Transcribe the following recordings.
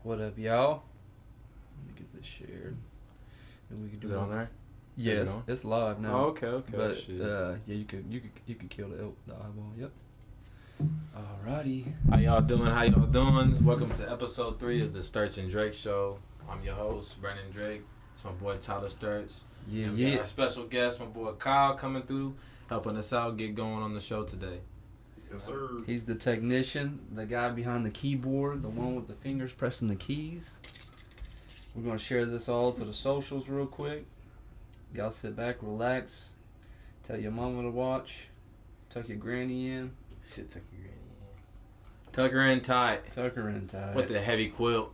What up, y'all? Let me get this shared. And we can do Is it on there? Yes, it's live now. Oh, okay. But Shit. yeah, you could kill the eyeball. Yep. Alrighty. How y'all doing? Welcome to episode 3 of the Stirts and Drake show. I'm your host, Brandon Drake. It's my boy Tyler Stirts. Yeah, and we got our special guest, my boy Kyle, coming through, helping us out, get going on the show today. Yes, sir. He's the technician, the guy behind the keyboard, the one with the fingers pressing the keys. We're gonna share this all to the socials real quick. Y'all sit back, relax, tell your mama to watch, tuck your granny in. Shit, tuck your granny in. Tuck her in tight. Tuck her in tight. With the heavy quilt.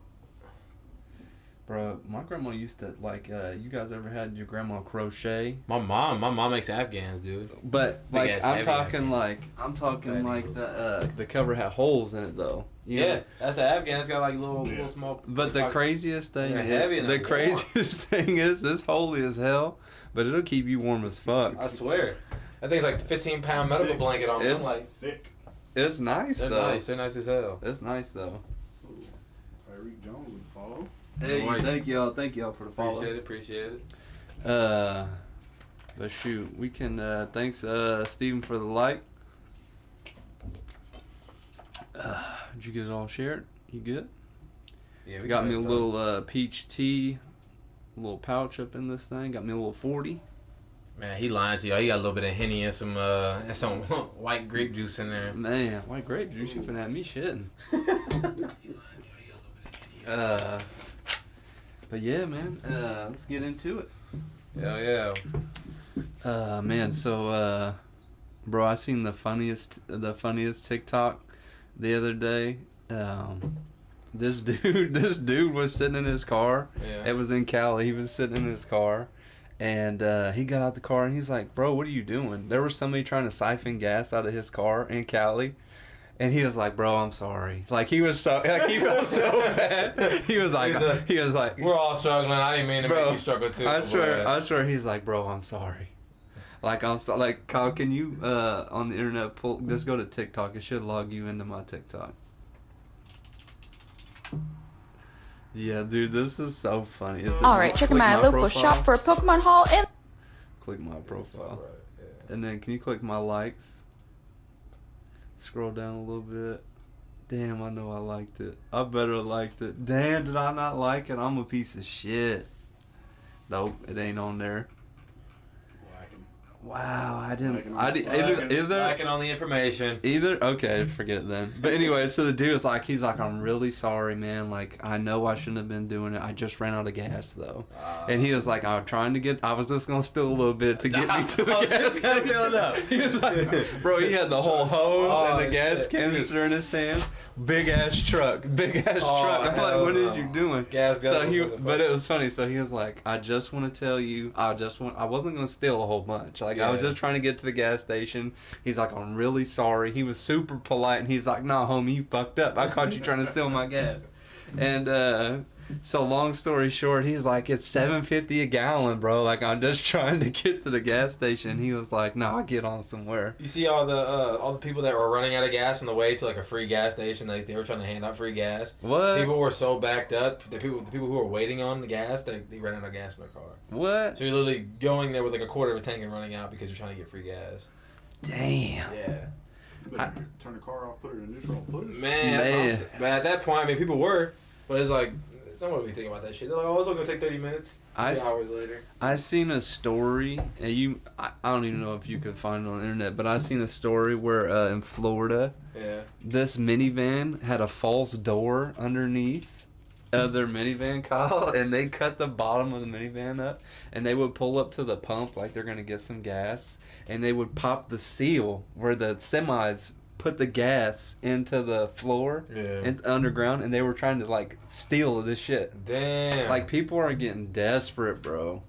Bro, my grandma used to, you guys ever had your grandma crochet? My mom makes Afghans, dude. But, Big ass I'm talking Heavy like Afghans. the cover had holes in it, though. You know? That's an Afghan. It's got like little small. But the craziest thing They're heavy and the they're craziest thing is, it's holy as hell, but it'll keep you warm as fuck. I swear. That thing's like a 15-pound medical blanket on them. It's Like, thick. It's nice, they're though. nice. They're nice as hell. It's nice, though. Ooh, Tyreek Jones would follow. Hey, Nice. thank y'all for the follow. Appreciate it. But shoot, we can, thanks, Steven, for the like. Did you get it all shared? You good? Yeah, we Got me a start. little peach tea, a little pouch up in this thing. Got me a little 40. Man, he lying to y'all. He got a little bit of Henny and some white grape juice in there. Man, white grape juice, you finna have me shitting. But yeah, man, let's get into it. Hell yeah. Man, so, bro, I seen the funniest TikTok the other day. This dude was sitting in his car. Yeah. It was in Cali. He was sitting in his car, and he got out the car and he's like, "Bro, what are you doing?" There was somebody trying to siphon gas out of his car in Cali. And he was like, "Bro, I'm sorry." Like he felt so bad. He was like, "We're all struggling. I didn't mean to make you struggle too." I swear, he's like, "Bro, I'm sorry." Like like, Kyle, can you on the internet just go to TikTok? It should log you into my TikTok. Yeah, dude, this is so funny. Alright, check my local shop for a Pokemon haul and click my profile. Right, yeah. And then can you click my likes? Scroll down a little bit. Damn, I know I liked it. I better have liked it. Damn, did I not like it? I'm a piece of shit. Nope, it ain't on there. Lacking. Wow, I didn't. Lacking on the information. Okay, forget it then. But anyway, so the dude is like, he's like, "I'm really sorry, man. Like, I know I shouldn't have been doing it. I just ran out of gas, though." And he was like, I was just going to steal a little bit to get me to the gas station. He was like, bro, he had the whole hose and the gas canister in his hand. Big ass truck. I'm like, "What is you doing?" But it was funny. So he was like, "I just want to tell you, I wasn't going to steal a whole bunch. Like, I was just trying to get to the gas station." He's like, "I'm really sorry." He was super polite, and he's like, "Nah, homie, you fucked up. I caught you trying to steal my gas." And so long story short, he's like, "It's $7.50 a gallon, bro. Like, I'm just trying to get to the gas station." He was like, "Nah, I'll get on somewhere." You see all the people that were running out of gas on the way to like a free gas station, like they were trying to hand out free gas. What? People were so backed up. The people who were waiting on the gas, they ran out of gas in their car. What? So you're literally going there with like a quarter of a tank and running out because you're trying to get free gas. Damn. Yeah. You better turn the car off, put it in neutral, push. Man. But at that point, I mean, people were, but it's like, don't really think about that shit. They're like, "Oh, it's only gonna take 30 minutes." 3 hours later. I seen a story, and I don't even know if you could find it on the internet, but I seen a story where in Florida, this minivan had a false door underneath their minivan, Kyle, and they cut the bottom of the minivan up, and they would pull up to the pump like they're gonna get some gas, and they would pop the seal where the semis put the gas into the floor and underground, and they were trying to like steal this shit. Damn. Like, people are getting desperate, bro.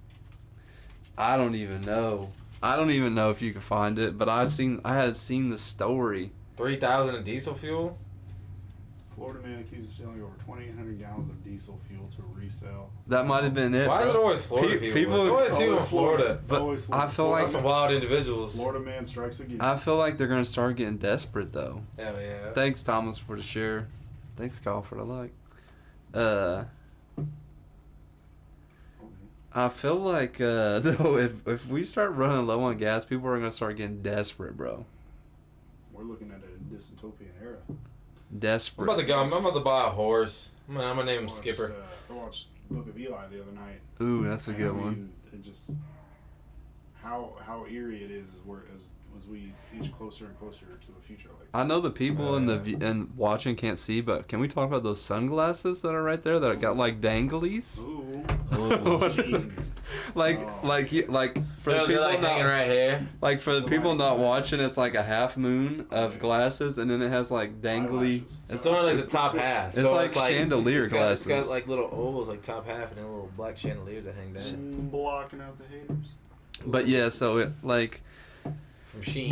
I don't even know if you can find it, but I had seen the story. 3,000 in diesel fuel. Florida man accused of stealing over 2,800 gallons of diesel fuel to resell. That might have been it. Why is it always Florida people? It's always people in Florida. But I feel like some wild individuals. Florida man strikes again. I feel like they're gonna start getting desperate though. Hell yeah. Thanks, Thomas, for the share. Thanks, Kyle, for the like. I feel like though if we start running low on gas, people are gonna start getting desperate, bro. We're looking at a dystopian era. Desperate. I'm about to buy a horse. I'm gonna name him Skipper. I watched Book of Eli the other night. Ooh, that's a good one. It just how eerie it is as we inch closer and closer to a future like that. I know the people in watching can't see, but can we talk about those sunglasses that are right there that got like danglies? Ooh. like for the people like not hanging right here. like for the people not watching, it's like a half moon of glasses, and then it has like dangly. It's only like the top half. It's like chandelier glasses. It's got like little ovals, like top half, and then little black chandeliers that hang down. Blocking out the haters. But yeah, so it like, From Sheen.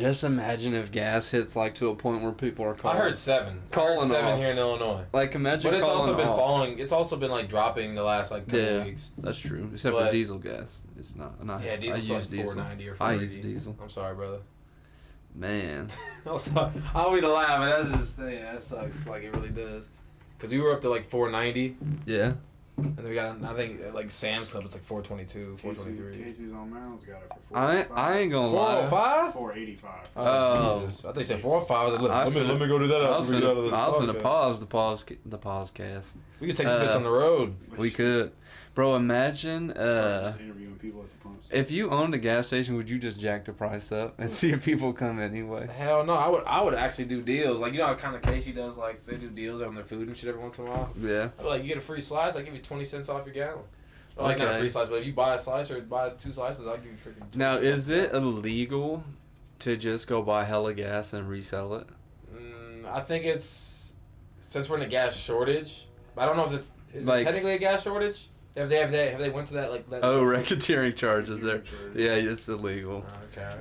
just imagine if gas hits like to a point where people are calling. I heard 7. Calling 7 off. here in Illinois. Like imagine But it's calling also been off. falling. It's also been like dropping the last like couple weeks. That's true. Except But- for diesel gas, it's not. Yeah, diesel's I like use diesel. $4.90 or $4.80. I use diesel. I'm sorry, brother. Man, I'm sorry. I don't mean to laugh, but that's just that sucks. Like it really does. Cause we were up to like $4.90, yeah. and then we got I think like Sam's Club it's like $4.22, $4.23. Casey's on Mounds got it for I ain't gonna lie. 405? $4.85. Oh, Jesus. I think you said 405. I was like, let me go do that I was after we get out of this gonna podcast. the pause cast. We could take this bitch on the road. We could, bro. Imagine Just interviewing people at the pumps. if you owned a gas station, would you just jack the price up and see if people come anyway? Hell no, I would actually do deals. Like, you know how kind of Casey does, like, they do deals on their food and shit every once in a while? Yeah. I'd be like, you get a free slice, I'll give you 20 cents off your gallon. Or like, not a Okay. free slice, but if you buy a slice or buy 2 slices, I'll give you freaking 20 Now, cents is off it illegal to just go buy hella gas and resell it? I think it's, since we're in a gas shortage, I don't know if is Like- it technically a gas shortage? Have they went to that, like, that? Oh, racketeering charges there. Racketeering charges. Yeah, it's illegal. Okay.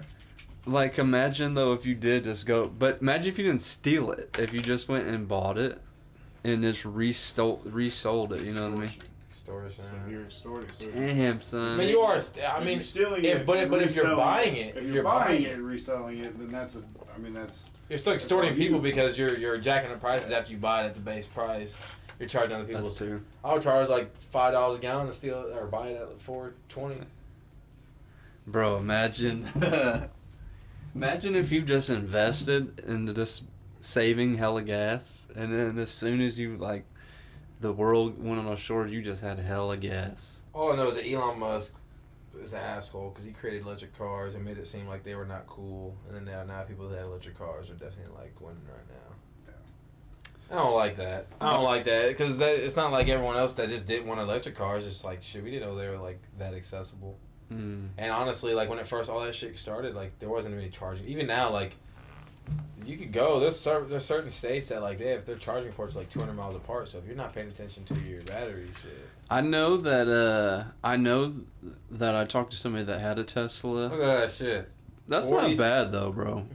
Like, imagine though if you did just go, but imagine if you didn't steal it. If you just went and bought it, and just resold it. You know what I mean? Extortion. So you're extorting. So Damn, son. I mean, you are. I if mean, you're stealing if it, but if you're reselling buying it, if you're buying it and reselling it, then that's you're still extorting on you. people because you're jacking the prices after you buy it at the base price. You're charging other people. That's true. I would charge like $5 a gallon to steal it or buy it at $4.20. Bro, imagine. Imagine if you just invested into just saving hella gas, and then as soon as you like, the world went on a shortage, you just had hella gas. All I know is that Elon Musk is an asshole because he created electric cars and made it seem like they were not cool, and then now people that have electric cars are definitely like winning right now. I don't like that. I don't like that because it's not like everyone else that just didn't want electric cars. Just like shit, we didn't know they were like that accessible. Mm. And honestly, like when it first all that shit started, like there wasn't any charging. Even now, like you could go. There's certain states that like their charging ports are like 200 miles apart. So if you're not paying attention to your battery shit, I know that I talked to somebody that had a Tesla. look at that shit. That's 40s. not bad though, bro.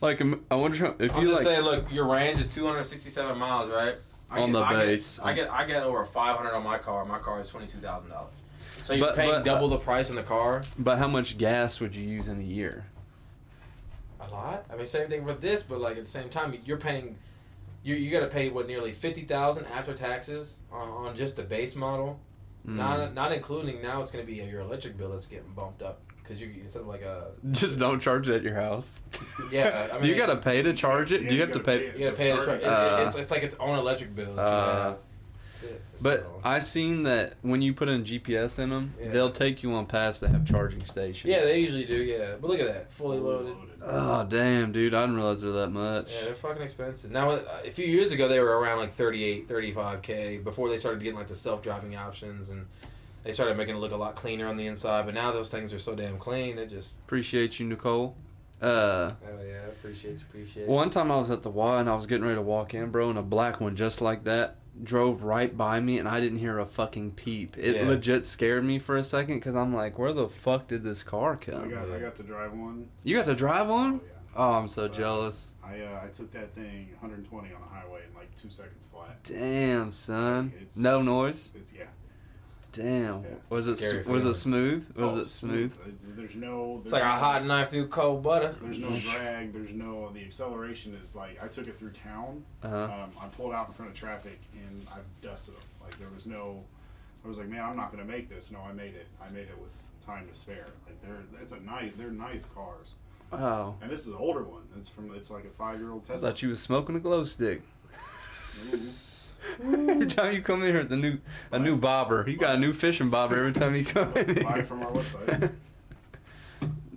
Like, I wonder if I'm you just like. saying, look, your range is 267 miles, right? On the base. I get over 500 on my car. My car is $22,000. So you're But- paying but- double the price on the car. But how much gas would you use in a year? A lot. I mean, same thing with this, but like at the same time, you're paying. You got to pay nearly $50,000 after taxes on just the base model. Mm. Not including now it's going to be your electric bill that's getting bumped up because you instead of like a Just don't charge it at your house. yeah. I mean, you gotta pay to charge it. Yeah, Do you you have to gotta pay? pay You got to pay the charge. Uh, It's like its own electric bill. That But so. I seen that when you put in GPS in them, Yeah. they'll take you on paths that have charging stations. Yeah, they usually do. Yeah, but look at that, fully loaded. Oh damn, dude! I didn't realize they're that much. Yeah, they're fucking expensive. Now, a few years ago, they were around like 38, 35K before they started getting like the self-driving options and they started making it look a lot cleaner on the inside. But now those things are so damn clean, it just. Appreciate you, Nicole. Oh yeah, appreciate you. One time I was at the Y and I was getting ready to walk in, bro, and a black one just like that drove right by me and I didn't hear a fucking peep. It legit scared me for a second because I'm like, where the fuck did this car come? I got to drive one. You got to drive one? Oh, yeah. Oh, I'm so jealous. I took that thing 120 on the highway in like 2 seconds flat. Damn, son. It's- No noise? It's Damn. Yeah. Was it Scary was feeling. it smooth? Was Oh, it smooth? There's no. It's like a hot knife through cold butter. There's no drag. There's no. The acceleration is like I took it through town. Uh-huh. I pulled out in front of traffic and I dusted them. Like there was no. I was like, man, I'm not gonna make this. No, I made it. I made it with time to spare. Like they're nice cars. Wow. And this is an older one. It's like a 5-year-old I Tesla. thought you was smoking a glow stick. Ooh. Every time you come in here with a new bobber, you got a new fishing bobber every time you come in here. Buy it from our website.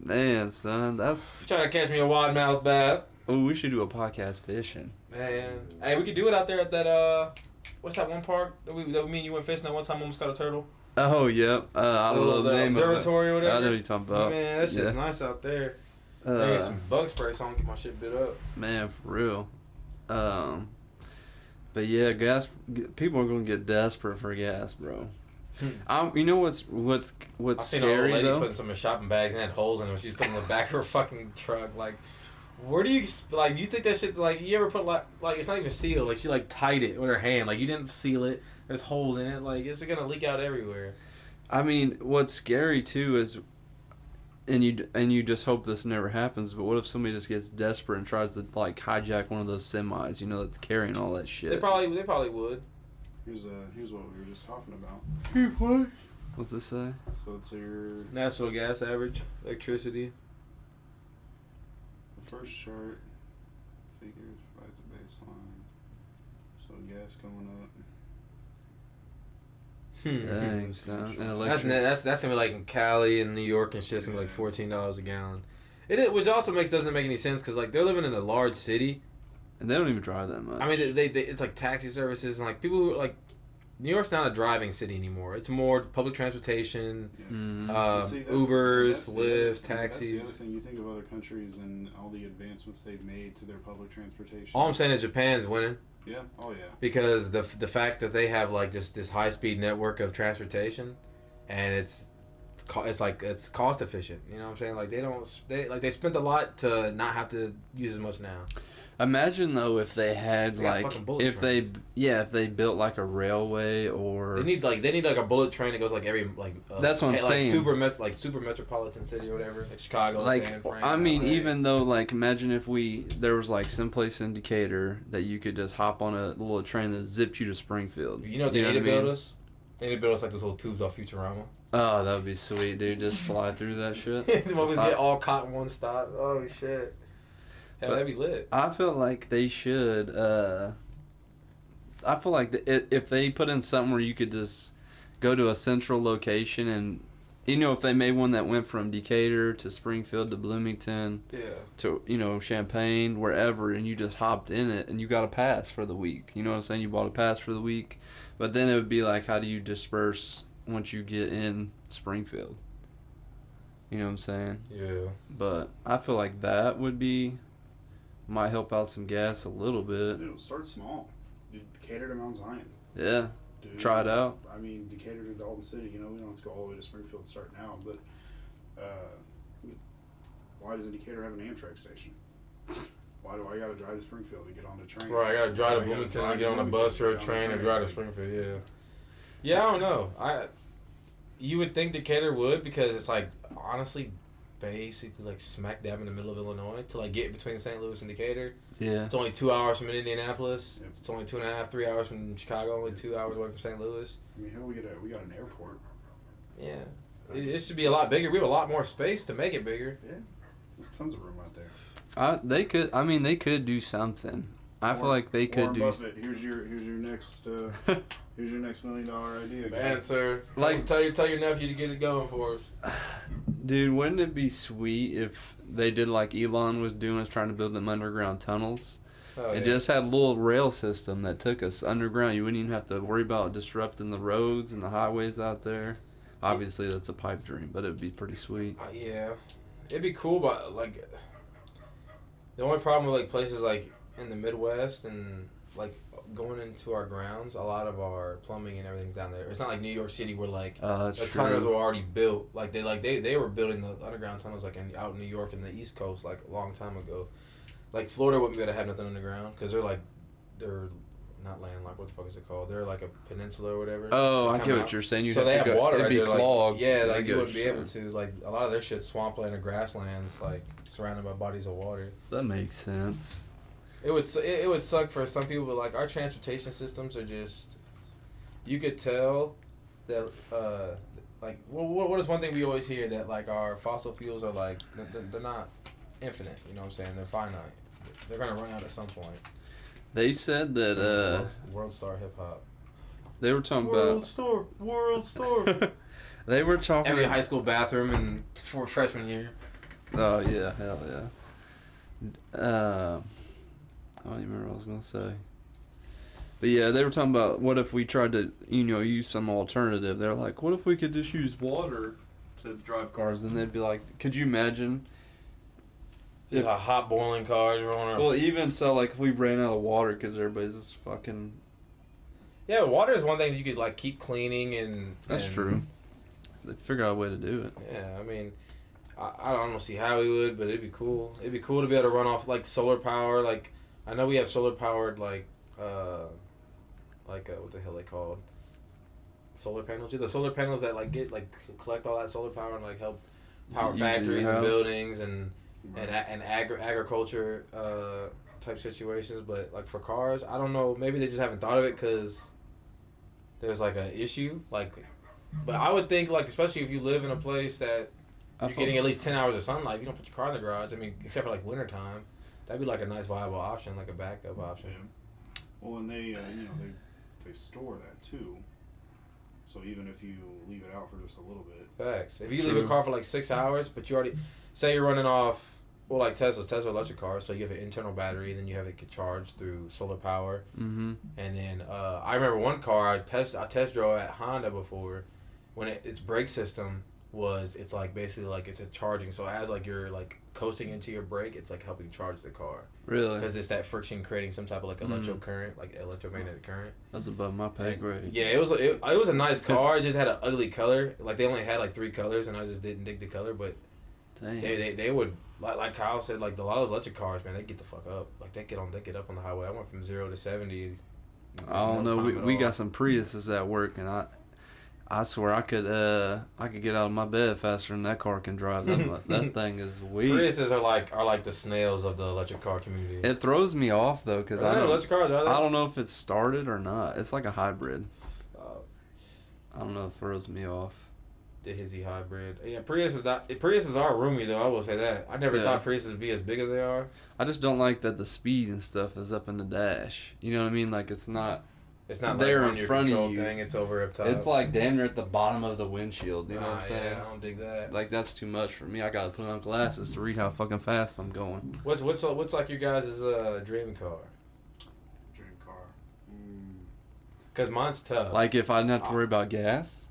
Man, son, that's. You trying to catch me a wide mouth bass? Oh, we should do a podcast fishing. Man, hey, we could do it out there at that what's that one park that we me and you went fishing that one time? Almost caught a turtle. Oh, yep. I love the name observatory or of it. whatever. I know what you're talking about. Man, that shit's Yeah. nice out there. Maybe some bug spray so I don't get my shit bit up. Man, for real. But yeah, gas. People are gonna get desperate for gas, bro. You know what's I seen an old scary lady though? putting some in shopping bags and had holes in them. She's putting them in the back of her fucking truck. Like, where do you like? You think that shit's like? You ever put like it's not even sealed? Like she like tied it with her hand. Like you didn't seal it. There's holes in it. Like it's gonna leak out everywhere. I mean, what's scary too is, and you just hope this never happens. But what if somebody just gets desperate and tries to like hijack one of those semis? You know, that's carrying all that shit. They probably would. Here's what we were just talking about. What? What's this say? So it's your Natural gas average, electricity. the first chart figures provides a baseline. So gas going up. Dang, son. And That's gonna be like in Cali and New York and shit. It's gonna be like $14 a gallon. Which also doesn't make any sense because like they're living in a large city. And they don't even drive that much. I mean, they it's like taxi services and like people who like New York's not a driving city anymore. It's more public transportation, See, Ubers, that's the Lyfts, other thing. taxis. That's the other thing. You think of other countries and all the advancements they've made to their public transportation. All I'm saying is Japan's winning Yeah. Oh yeah. because the fact that they have like just this high speed network of transportation, and it's cost efficient. You know what I'm saying? Like they spent a lot to not have to use as much now. Imagine though if they had They got like fucking bullet if trains. if they built like a railway or They need like a bullet train that goes like every like That's what I'm saying. super metropolitan city or whatever, like Chicago, like San Fran. I mean LA. even though like imagine if there was like someplace in Decatur that you could just hop on a little train that zipped you to Springfield. You know what they need to what I build mean? us? They need to build us like those little tubes off Futurama. Oh, that would be sweet, dude. Just fly through that shit. The movies get all caught in one stop. Oh shit. Yeah, that'd be lit. I feel like they should. I feel like if they put in something where you could just go to a central location and, you know, if they made one that went from Decatur to Springfield to Bloomington Yeah. to, you know, Champaign, wherever, and you just hopped in it and you got a pass for the week. You know what I'm saying? You bought a pass for the week. But then it would be like, how do you disperse once you get in Springfield? You know what I'm saying? Yeah. But I feel like that might help out some gas a little bit. Dude, start small. Decatur to Mount Zion. Yeah. Dude, Try it out. I mean, Decatur to Dalton City. You know, we don't have to go all the way to Springfield to start now. But why doesn't Decatur have an Amtrak station? Why do I got to drive to Springfield to get on the train? Right, I gotta drive to I gotta Bloomington drive and to get on a Bloomington bus to or a get on the train and drive to Springfield. Yeah. Yeah, I don't know. You would think Decatur would because it's like honestly, basically like smack dab in the middle of Illinois to like get between St. Louis and Decatur. Yeah. It's only 2 hours from Indianapolis. Yep. It's only 2.5, 3 hours from Chicago. Only 2 hours away from St. Louis. I mean, hell, we got an airport. Yeah, it should be a lot bigger. We have a lot more space to make it bigger. Yeah, there's tons of room out there. They could. I mean, they could do something. I feel like they could Warren do. Buffett, here's your next here's your next $1 million idea. Man, sir, Like- tell your nephew to get it going for us. Dude, wouldn't it be sweet if they did like Elon was doing, is trying to build them underground tunnels? Oh, It yeah. just had a little rail system that took us underground. You wouldn't even have to worry about disrupting the roads and the highways out there. Obviously, that's a pipe dream, but it'd be pretty sweet. Yeah, it'd be cool, but like the only problem with like places like in the Midwest and like going into our grounds, a lot of our plumbing and everything's down there. It's not like New York City where like That's the true. tunnels were already built. Like they were building the underground tunnels like out in New York and the East Coast like a long time ago. Like Florida wouldn't be able to have nothing underground because they're not landlocked. What the fuck is it called? They're like a peninsula or whatever. Oh, I come get out. what you're saying. So they have water. It'd Right be there, clogged. Like, yeah, I like get you what wouldn't be you're able saying. to. Like a lot of their shit's swampland or grasslands, like surrounded by bodies of water. That makes sense. It would suck for some people, but like our transportation systems are just. You could tell that like what is one thing we always hear, that like our fossil fuels are like they're not infinite. You know what I'm saying? They're finite. They're gonna run out at some point. They said that World Star Hip Hop. they were talking World about Star. they were talking Every about, high school bathroom in for freshman year. oh yeah, hell yeah. I don't even remember what I was gonna say. But yeah, they were talking about what if we tried to, use some alternative. They're like, what if we could just use water to drive cars? And they'd be like, could you imagine? Just a hot boiling cars rolling. Well, even so, like if we ran out of water because everybody's just fucking. Yeah, water is one thing you could like keep cleaning and. That's true. They figure out a way to do it. Yeah, I mean, I don't see how we would, but it'd be cool. It'd be cool to be able to run off like solar power. Like I know we have solar powered like what the hell they called? Solar panels. Yeah, the solar panels that like collect all that solar power and like help power Use in your factories and house. buildings and agriculture type situations. But like for cars, I don't know. Maybe they just haven't thought of it because there's like an issue. Like, but I would think like especially if you live in a place that you're getting at least 10 hours of sunlight. If you don't put your car in the garage, I mean, except for like wintertime, that'd be like a nice viable option, like a backup option. Yeah. Well, and they they store that too. So even if you leave it out for just a little bit. Facts. If you True. leave a car for like 6 hours, but you already say you're running off, well, like Tesla electric cars, so you have an internal battery, then you have it charged through solar power, Mm-hmm. and then I remember one car I test drove at Honda before, when its brake system it's like basically like it's a charging, so as like you're like coasting into your brake, it's like helping charge the car Really? because it's that friction creating some type of like current, like electromagnetic current. That's above my pay grade. Yeah, it was a nice car. It just had an ugly color. Like they only had like 3 colors, and I just didn't dig the color. But Dang. they would like Kyle said, like a lot of those electric cars, man, they get the fuck up. Like they get up on the highway. I went from 0 to 70. I don't know. time at We all. got some Priuses at work, and I swear I could get out of my bed faster than that car can drive. That thing is weak. Priuses are like the snails of the electric car community. It throws me off though, because I electric cars are they? don't know if it's started or not. It's like a hybrid. I don't know. It throws me off. The Hizzy hybrid. Yeah, Priuses are roomy though. I will say that. I never Yeah. thought Priuses would be as big as they are. I just don't like that the speed and stuff is up in the dash. You know what I mean? Like it's not. It's not They're like in on your front of control you. thing. It's over up top. It's like damn near at the bottom of the windshield. You know what I'm saying? Yeah, I don't dig that. Like that's too much for me. I gotta put on glasses to read how fucking fast I'm going. What's like your guys' dream car? Dream car. Cause mine's tough. Like if I didn't have to worry about gas.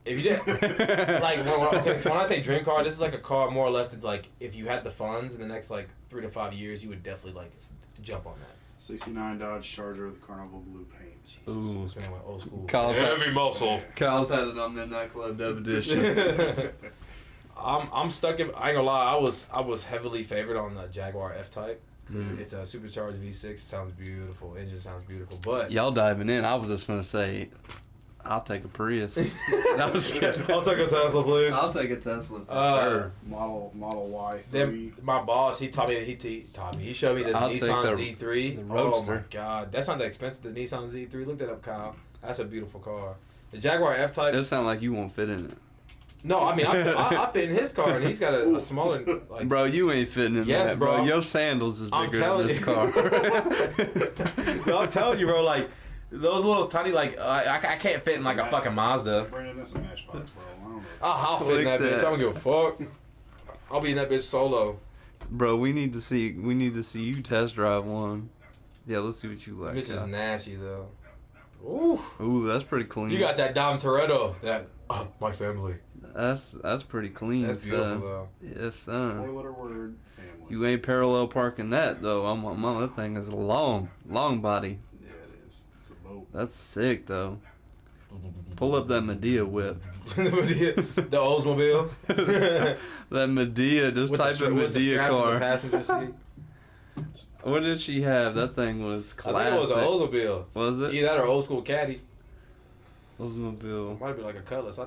If you did, like okay, so when I say dream car, this is like a car more or less. It's like if you had the funds in the next like 3 to 5 years, you would definitely like jump on that. 69 Dodge Charger with Carnival blue paint. Jesus, Ooh. this man went old school. Kyle's Heavy muscle. Kyle's had it on Midnight Club Dub Edition. I'm stuck in. I ain't gonna lie. I was heavily favored on the Jaguar F-Type. It's a supercharged V6. Sounds beautiful. Engine sounds beautiful. But Y'all diving in. I was just gonna say, I'll take a Prius. I was kidding. I'll take a Tesla, please. I'll take a Tesla for sure. Model Y3. Then my boss, he taught me. He showed me this I'll take Nissan the Z3. Oh my Roadster. god, that's not that expensive. The Nissan Z3. Look that up, Kyle. That's a beautiful car. The Jaguar F-Type. It sounds like you won't fit in it. No, I mean I fit in his car, and he's got a smaller like. Bro, you ain't fitting in Yes, that, bro. Your sandals is I'm bigger than telling this you. car. No, I'm telling you, bro. Like those little tiny like I can't fit in like a fucking Mazda. Brandon, that's a Matchbox, bro. I don't know. I'll fit in Like that bitch. I that. don't give a fuck. I'll be in that bitch solo. Bro, we need to see you test drive one. Yeah, let's see what you like. Bitch is Kyle. nasty though. Ooh, Ooh, that's pretty clean. you got that Dom Toretto. That my family. That's pretty clean. That's beautiful son. though. Yes, son. 4-letter word, family. You ain't parallel parking that though. I'm on that thing is long body. Yeah, it is. It's a boat. That's sick though. Pull up that Medea whip. The Oldsmobile. That Medea, just With type in with the Medea strap in the car. passenger seat. What did she have? That thing was classic. I think it was an Oldsmobile. Was it? Either that or old school caddy. Oldsmobile. Might be like a Cutlass.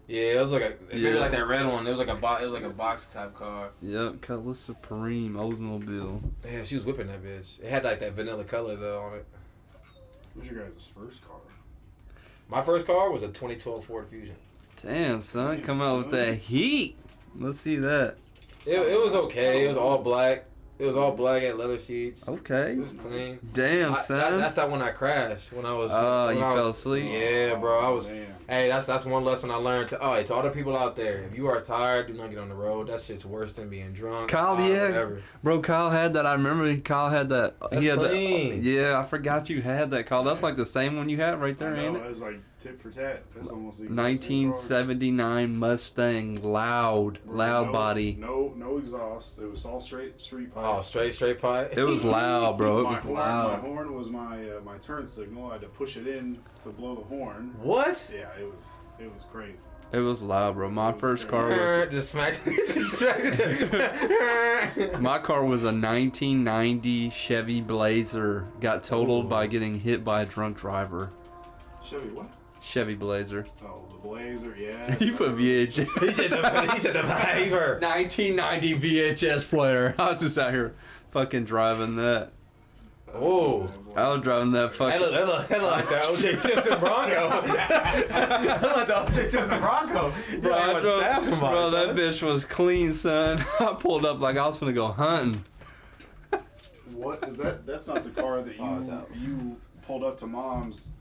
Yeah, it was like maybe like that red one. It was like a box type car. Yep, Cutlass Supreme Oldsmobile. Yeah, she was whipping that bitch. It had like that vanilla color though on it. What was your guys' first car? My first car was a 2012 Ford Fusion. Damn, son, come out with that heat. Let's see that. It was okay. It was all black. It was all black, had leather seats. Okay. It was clean. Damn, son. That's that when I crashed. When I was. Oh, you when I fell was, asleep? Yeah, bro. I was. Damn. Hey, that's one lesson I learned. To other people out there, if you are tired, do not get on the road. That shit's worse than being drunk. Kyle, yeah. Whatever. Bro, Kyle had that. I remember Kyle had that. That's he had clean. that. Yeah, I forgot you had that, Kyle. That's like the same one you had right there, I ain't know, it? it was like tit for tat. That's almost the exact same car. 1979 Mustang, loud No- body. No exhaust. It was all straight street pipe. Oh, straight pipe. It was loud, bro. It my was horn, loud. My horn was my turn signal. I had to push it in to blow the horn. What? Yeah, it was crazy. It was loud, bro. My first car was Just smacked it. my car was a 1990 Chevy Blazer. Got totaled by getting hit by a drunk driver. Chevy what? Chevy Blazer. Oh, the Blazer. Yeah. You put VHS. He said the Viper. 1990 VHS player. I was just out here fucking driving that. Oh. I was driving that fucking. That look like the O.J. Simpson Bronco. That look like the O.J. Simpson Bronco. Bro, that bitch was clean, son. I pulled up like I was gonna go hunting. What is that? That's not the car that Oh, it's out. you pulled up to mom's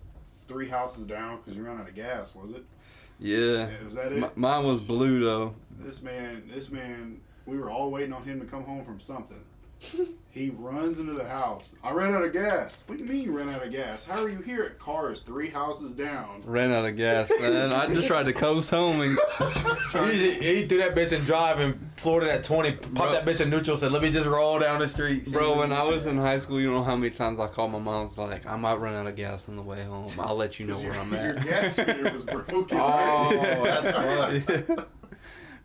3 houses down because you ran out of gas, was it? Yeah. Is that it? Mine was blue though. This man, we were all waiting on him to come home from something. He runs into the house. I ran out of gas. What do you mean you ran out of gas? How are you here at Cars 3 houses down? Ran out of gas, man. I just tried to coast home and. He threw that bitch in drive and floored it at 20. Popped that bitch in neutral. Said, "Let me just roll down the street." Bro, when I was in high school, you know how many times I called my mom. Was like, I might run out of gas on the way home. I'll let you know where I'm Your at. gas meter was broken. Oh, that's funny.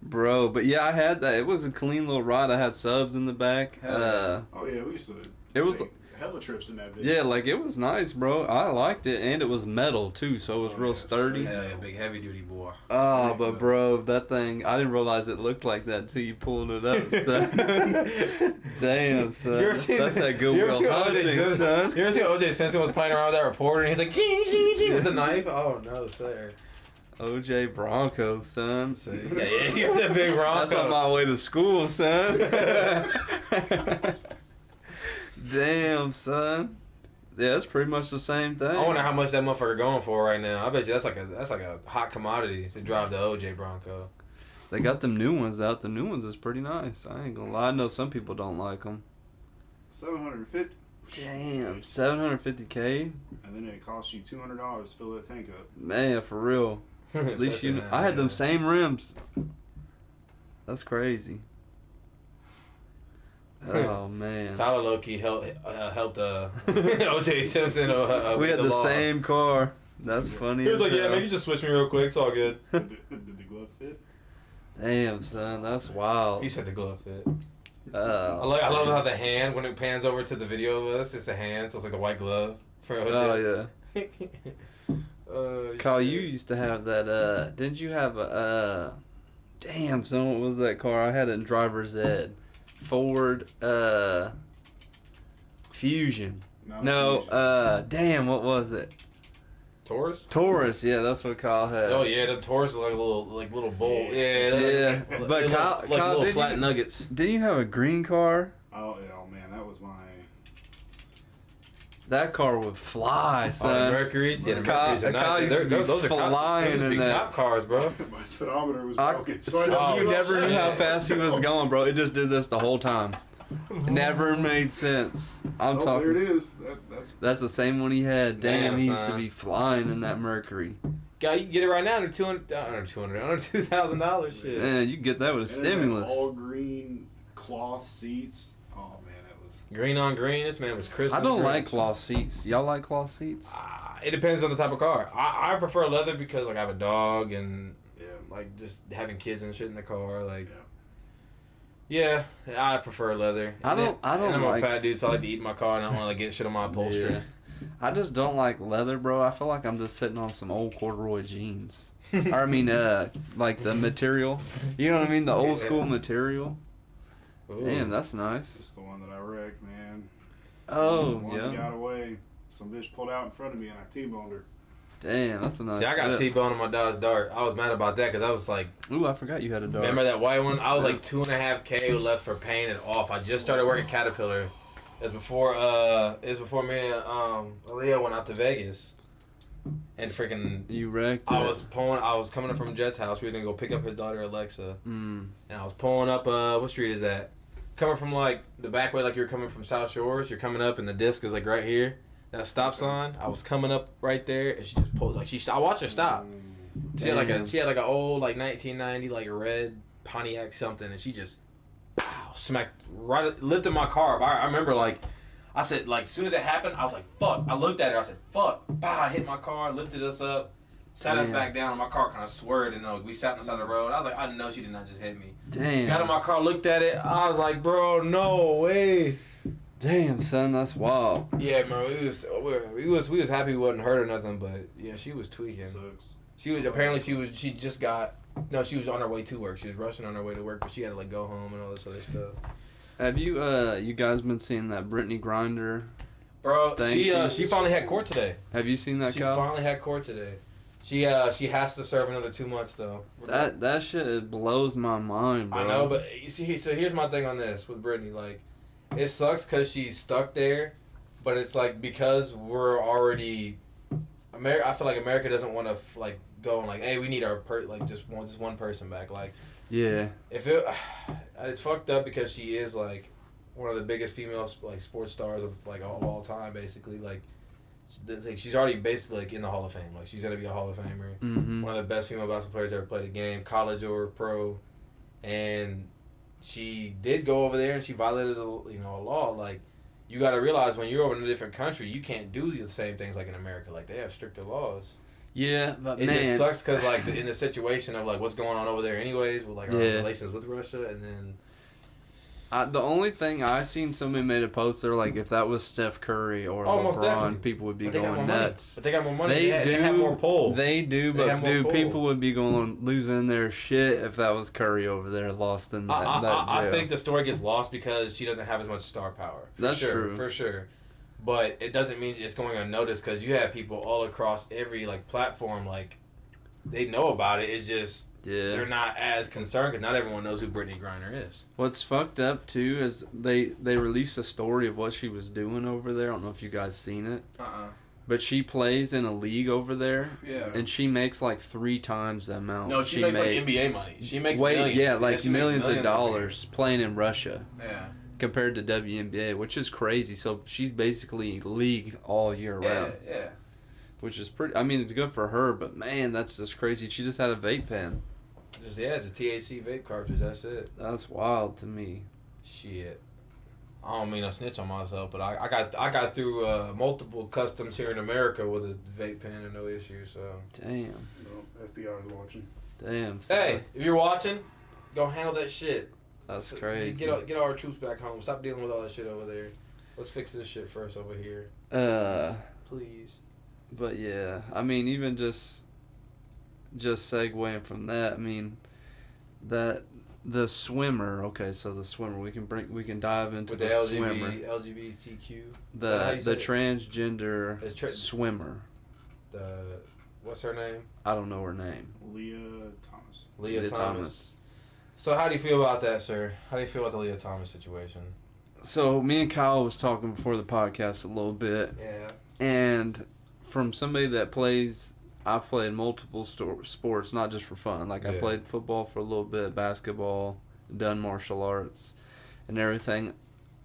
Bro, but yeah, I had that. It was a clean little ride. I had subs in the back. Oh yeah, we used to. It was- take hella trips in that bitch. Yeah, like it was nice, bro. I liked it, and it was metal too, so it was Oh, real yeah, sturdy. Hell yeah, big heavy duty boy. Oh, but bro, that thing, I didn't realize it looked like that till you pulled it up, son. Damn, son. You ever seen That's that you ever Goodwill seen Hunting, O.J. son. You ever see O.J. Simpson was playing around with that reporter and he's like, ching, ching, ching, with the knife? Oh, no, sir. OJ Bronco, son. See? Yeah, you got that big Bronco. That's on my way to school, son. Damn, son. Yeah, it's pretty much the same thing. I wonder how much that motherfucker going for right now. I bet you that's like a hot commodity to drive the OJ Bronco. They got them new ones out. The new ones is pretty nice. I ain't gonna lie. I know some people don't like them. $750. Damn, 750K? And then it costs you $200 to fill that tank up. Man, for real. At least you know. I had them same rims. That's crazy. Oh man. Tyler Loki helped O.J. Simpson. We had the same car. That's funny. He was as like, "Yeah, hell. man, you just switch me real quick. It's all good." Did the glove fit? Damn, son, that's wild. He said the glove fit. I Oh, love how the hand, when it pans over to the video of us, it's a hand, so it's like the white glove for OJ. oh yeah. Kyle, shit. you used to have that. Didn't you have a? Damn, son, what was that car? I had it in driver's ed. Ford Fusion. No, damn, what was it? Taurus? Taurus, yeah, that's what Kyle had. Oh yeah, the Taurus is like a little bowl. Yeah, Yeah, but but Kyle, like Kyle, little didn't flat you- nuggets. Didn't you have a green car? Oh, yeah, oh man, that was my. That car would fly, Oh, the son. Mercury's, yeah, the Kyle- Mercury's are Kyle nice. used to be Those are flying those in be that. cop cars, bro. My speedometer was I, broken. Oh, you never knew how shit. fast he was going, bro. It just did this the whole time. Never made sense. I'm Oh, talking. there it is. That's the same one he had. Damn, Damn, he used to son. be flying in that Mercury. Guy, you can get it right now under $2,000. Shit. Man, you get that with a And it had stimulus. all green cloth seats. Oh man, that was. Green on green. This man was Christmas. I don't Grinch. like cloth seats. Y'all like cloth seats? It depends on the type of car. I prefer leather because like I have a dog and Yeah. like just having kids and shit in the car. Like Yeah. Yeah, I prefer leather. I don't And I'm like. a fat dude, so I like to eat in my car, and I don't want to get shit on my upholstery. Yeah. I just don't like leather, bro. I feel like I'm just sitting on some old corduroy jeans. Or I mean, like the material. You know what I mean? The old school material. Ooh. Damn, that's nice. It's the one that I wrecked, man. Oh, The one that yeah. got away. Some bitch pulled out in front of me and I T-boned her. Damn, that's a nice. See, I got clip. T-bone on my Dodge Dart. I was mad about that because I was like, Ooh, I forgot you had a dog. remember that white one? I was like 2.5K left for paying it off. I just started working Caterpillar. It was before me and Aaliyah went out to Vegas. And freaking You wrecked it. I was coming up from Jet's house. We were gonna go pick up his daughter Alexa. Mm. And I was pulling up what street is that? Coming from like the back way, like you're coming from South Shores, you're coming up and the disc is like right here. That stop sign. I was coming up right there and she just pulled I watched her stop. She had like an old like 1990 like red Pontiac something, and she just pow, smacked right, lifted my car up. I remember like I said, like as soon as it happened, I was like fuck. I looked at her, I said fuck. Bah, I hit my car, lifted us up, sat us back down, and my car kind of swerved, and we sat on the side of the road. I was like, I know she did not just hit me. Damn. Got in my car, looked at it. I was like, bro, no way. Damn, son, that's wild. Yeah, man, we was happy we wasn't hurt or nothing, but yeah, she was tweaking. Sucks. She was on her way to work. She was rushing on her way to work, but she had to like go home and all this other stuff. Have you you guys been seeing that Brittany Grinder? Bro, thing? she finally had court today. Have you seen that, She Kyle? finally had court today. She has to serve another 2 months though. That shit blows my mind, bro. I know, but you see, so here's my thing on this with Brittany. Like, it sucks because she's stuck there, but it's like because we're already, I feel like America doesn't want to like go and like, hey, we need our just one person back. Like, yeah, it's fucked up because she is like one of the biggest female like sports stars of like all time, basically. Like, she's already basically like in the Hall of Fame. Like, she's gonna be a Hall of Famer. mm-hmm. One of the best female basketball players ever played a game, college or pro, and she did go over there and she violated a law. Like, you got to realize when you're over in a different country, you can't do the same things like in America. Like, they have stricter laws. Yeah, but It man, just sucks because like in the situation of like what's going on over there, anyways, with like our relations with Russia, and then. The only thing I seen, somebody made a post there like if that was Steph Curry or Most LeBron, definitely. people would be But they got going more nuts. But they got more money. They have more pull. They do, They but have more dude, pull. people would be losing their shit if that was Curry over there lost in that jail. I think the story gets lost because she doesn't have as much star power. That's true. For sure. But it doesn't mean it's going unnoticed because you have people all across every like platform, like they know about it. It's just they're not as concerned because not everyone knows who Brittany Griner is. What's fucked up too is they released a story of what she was doing over there. I don't know if you guys seen it. But she plays in a league over there. Yeah. And she makes like 3 times the amount. No, she makes like NBA money. She makes millions. Yeah, like she millions makes of dollars playing in Russia. Yeah. Compared to WNBA, which is crazy. So she's basically league all year round. Yeah. Which is pretty. I mean, it's good for her, but man, that's just crazy. She just had a vape pen. Just THC vape cartridge. That's it. That's wild to me. Shit. I don't mean to snitch on myself, but I got through multiple customs here in America with a vape pen and no issue. So. Damn. No, FBI is watching. Damn. Hey, if you're watching, go handle that shit. That's crazy. Get our troops back home. Stop dealing with all that shit over there. Let's fix this shit first over here. Please. But yeah, I mean, even just segueing from that, I mean, that the swimmer. Okay, so the swimmer. We can dive into with the swimmer. LGBTQ. The transgender swimmer. What's her name? I don't know her name. Leah Thomas. So how do you feel about that, sir? How do you feel about the Leah Thomas situation? So me and Kyle was talking before the podcast a little bit. Yeah. And from somebody that plays, I've played multiple sports, not just for fun. Like I played football for a little bit, basketball, done martial arts, and everything.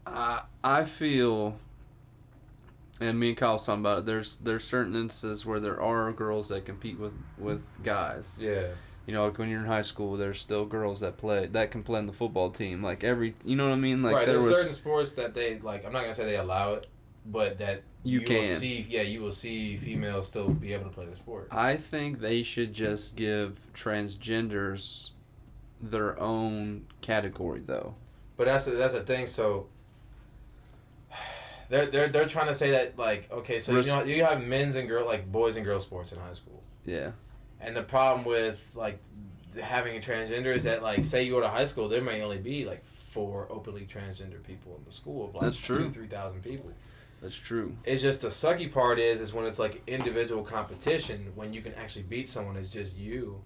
I feel, and me and Kyle was talking about it. There's certain instances where there are girls that compete with guys. Yeah. You know, like when you're in high school, there's still girls that can play in the football team. Like you know what I mean? Like right. There's certain sports that they like. I'm not gonna say they allow it, but that you will see. Yeah, you will see females still be able to play the sport. I think they should just give transgenders their own category, though. But that's the thing. So they're trying to say that like okay, so you have men's and boys and girls sports in high school. Yeah. And the problem with like having a transgender is that like say you go to high school, there may only be like 4 openly transgender people in the school of like That's true. 2,000-3,000 people. That's true. It's just the sucky part is when it's like individual competition when you can actually beat someone it's just you.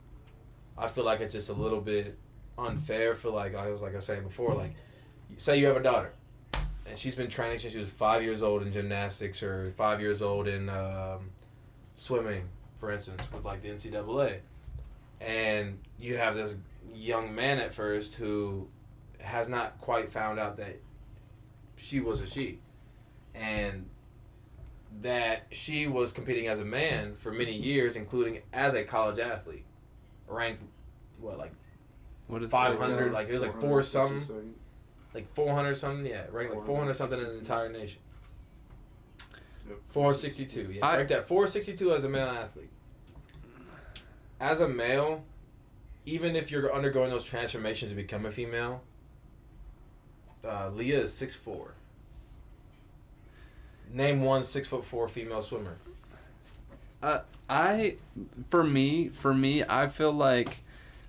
I feel like it's just a little bit unfair for like I was saying before like say you have a daughter and she's been training since she was 5 years old in gymnastics or 5 years old in swimming, for instance, with like the NCAA, and you have this young man at first who has not quite found out that she was a she, and that she was competing as a man for many years, including as a college athlete, ranked What is 500, like it was like 4 something, like 400 something, yeah, ranked like 400 something in the entire nation. Yep. 462, yeah, ranked at 462 as a male athlete. As a male, even if you're undergoing those transformations to become a female, Leah is 6'4". Name one 6'4" female swimmer. For me, I feel like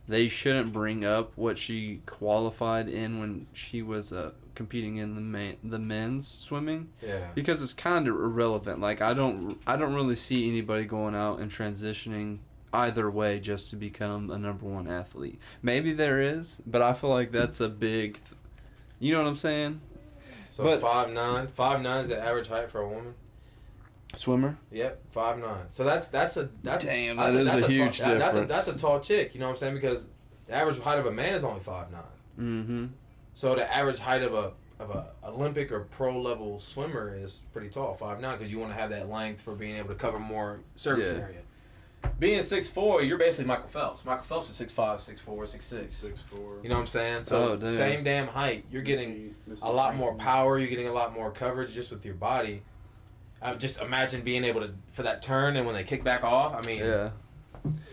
they shouldn't bring up what she qualified in when she was competing in the men's swimming. Yeah. Because it's kind of irrelevant. Like I don't really see anybody going out and transitioning either way just to become a number 1 athlete. Maybe there is, but I feel like that's a big. You know what I'm saying? So 5'9". 5'9" is the average height for a woman. Swimmer. Yep, 5'9". So that's damn. That's a huge difference. That's a tall chick. You know what I'm saying? Because the average height of a man is only 5'9". Mm-hmm. So the average height of a Olympic or pro level swimmer is pretty tall, 5'9", because you want to have that length for being able to cover more surface area. Being 6'4", you're basically Michael Phelps. Michael Phelps is 6'5", 6'4", 6'6". 6'4". You know what I'm saying? So same damn height. You're getting a lot more power. You're getting a lot more coverage just with your body. Just imagine being able to for that turn and when they kick back off. I mean,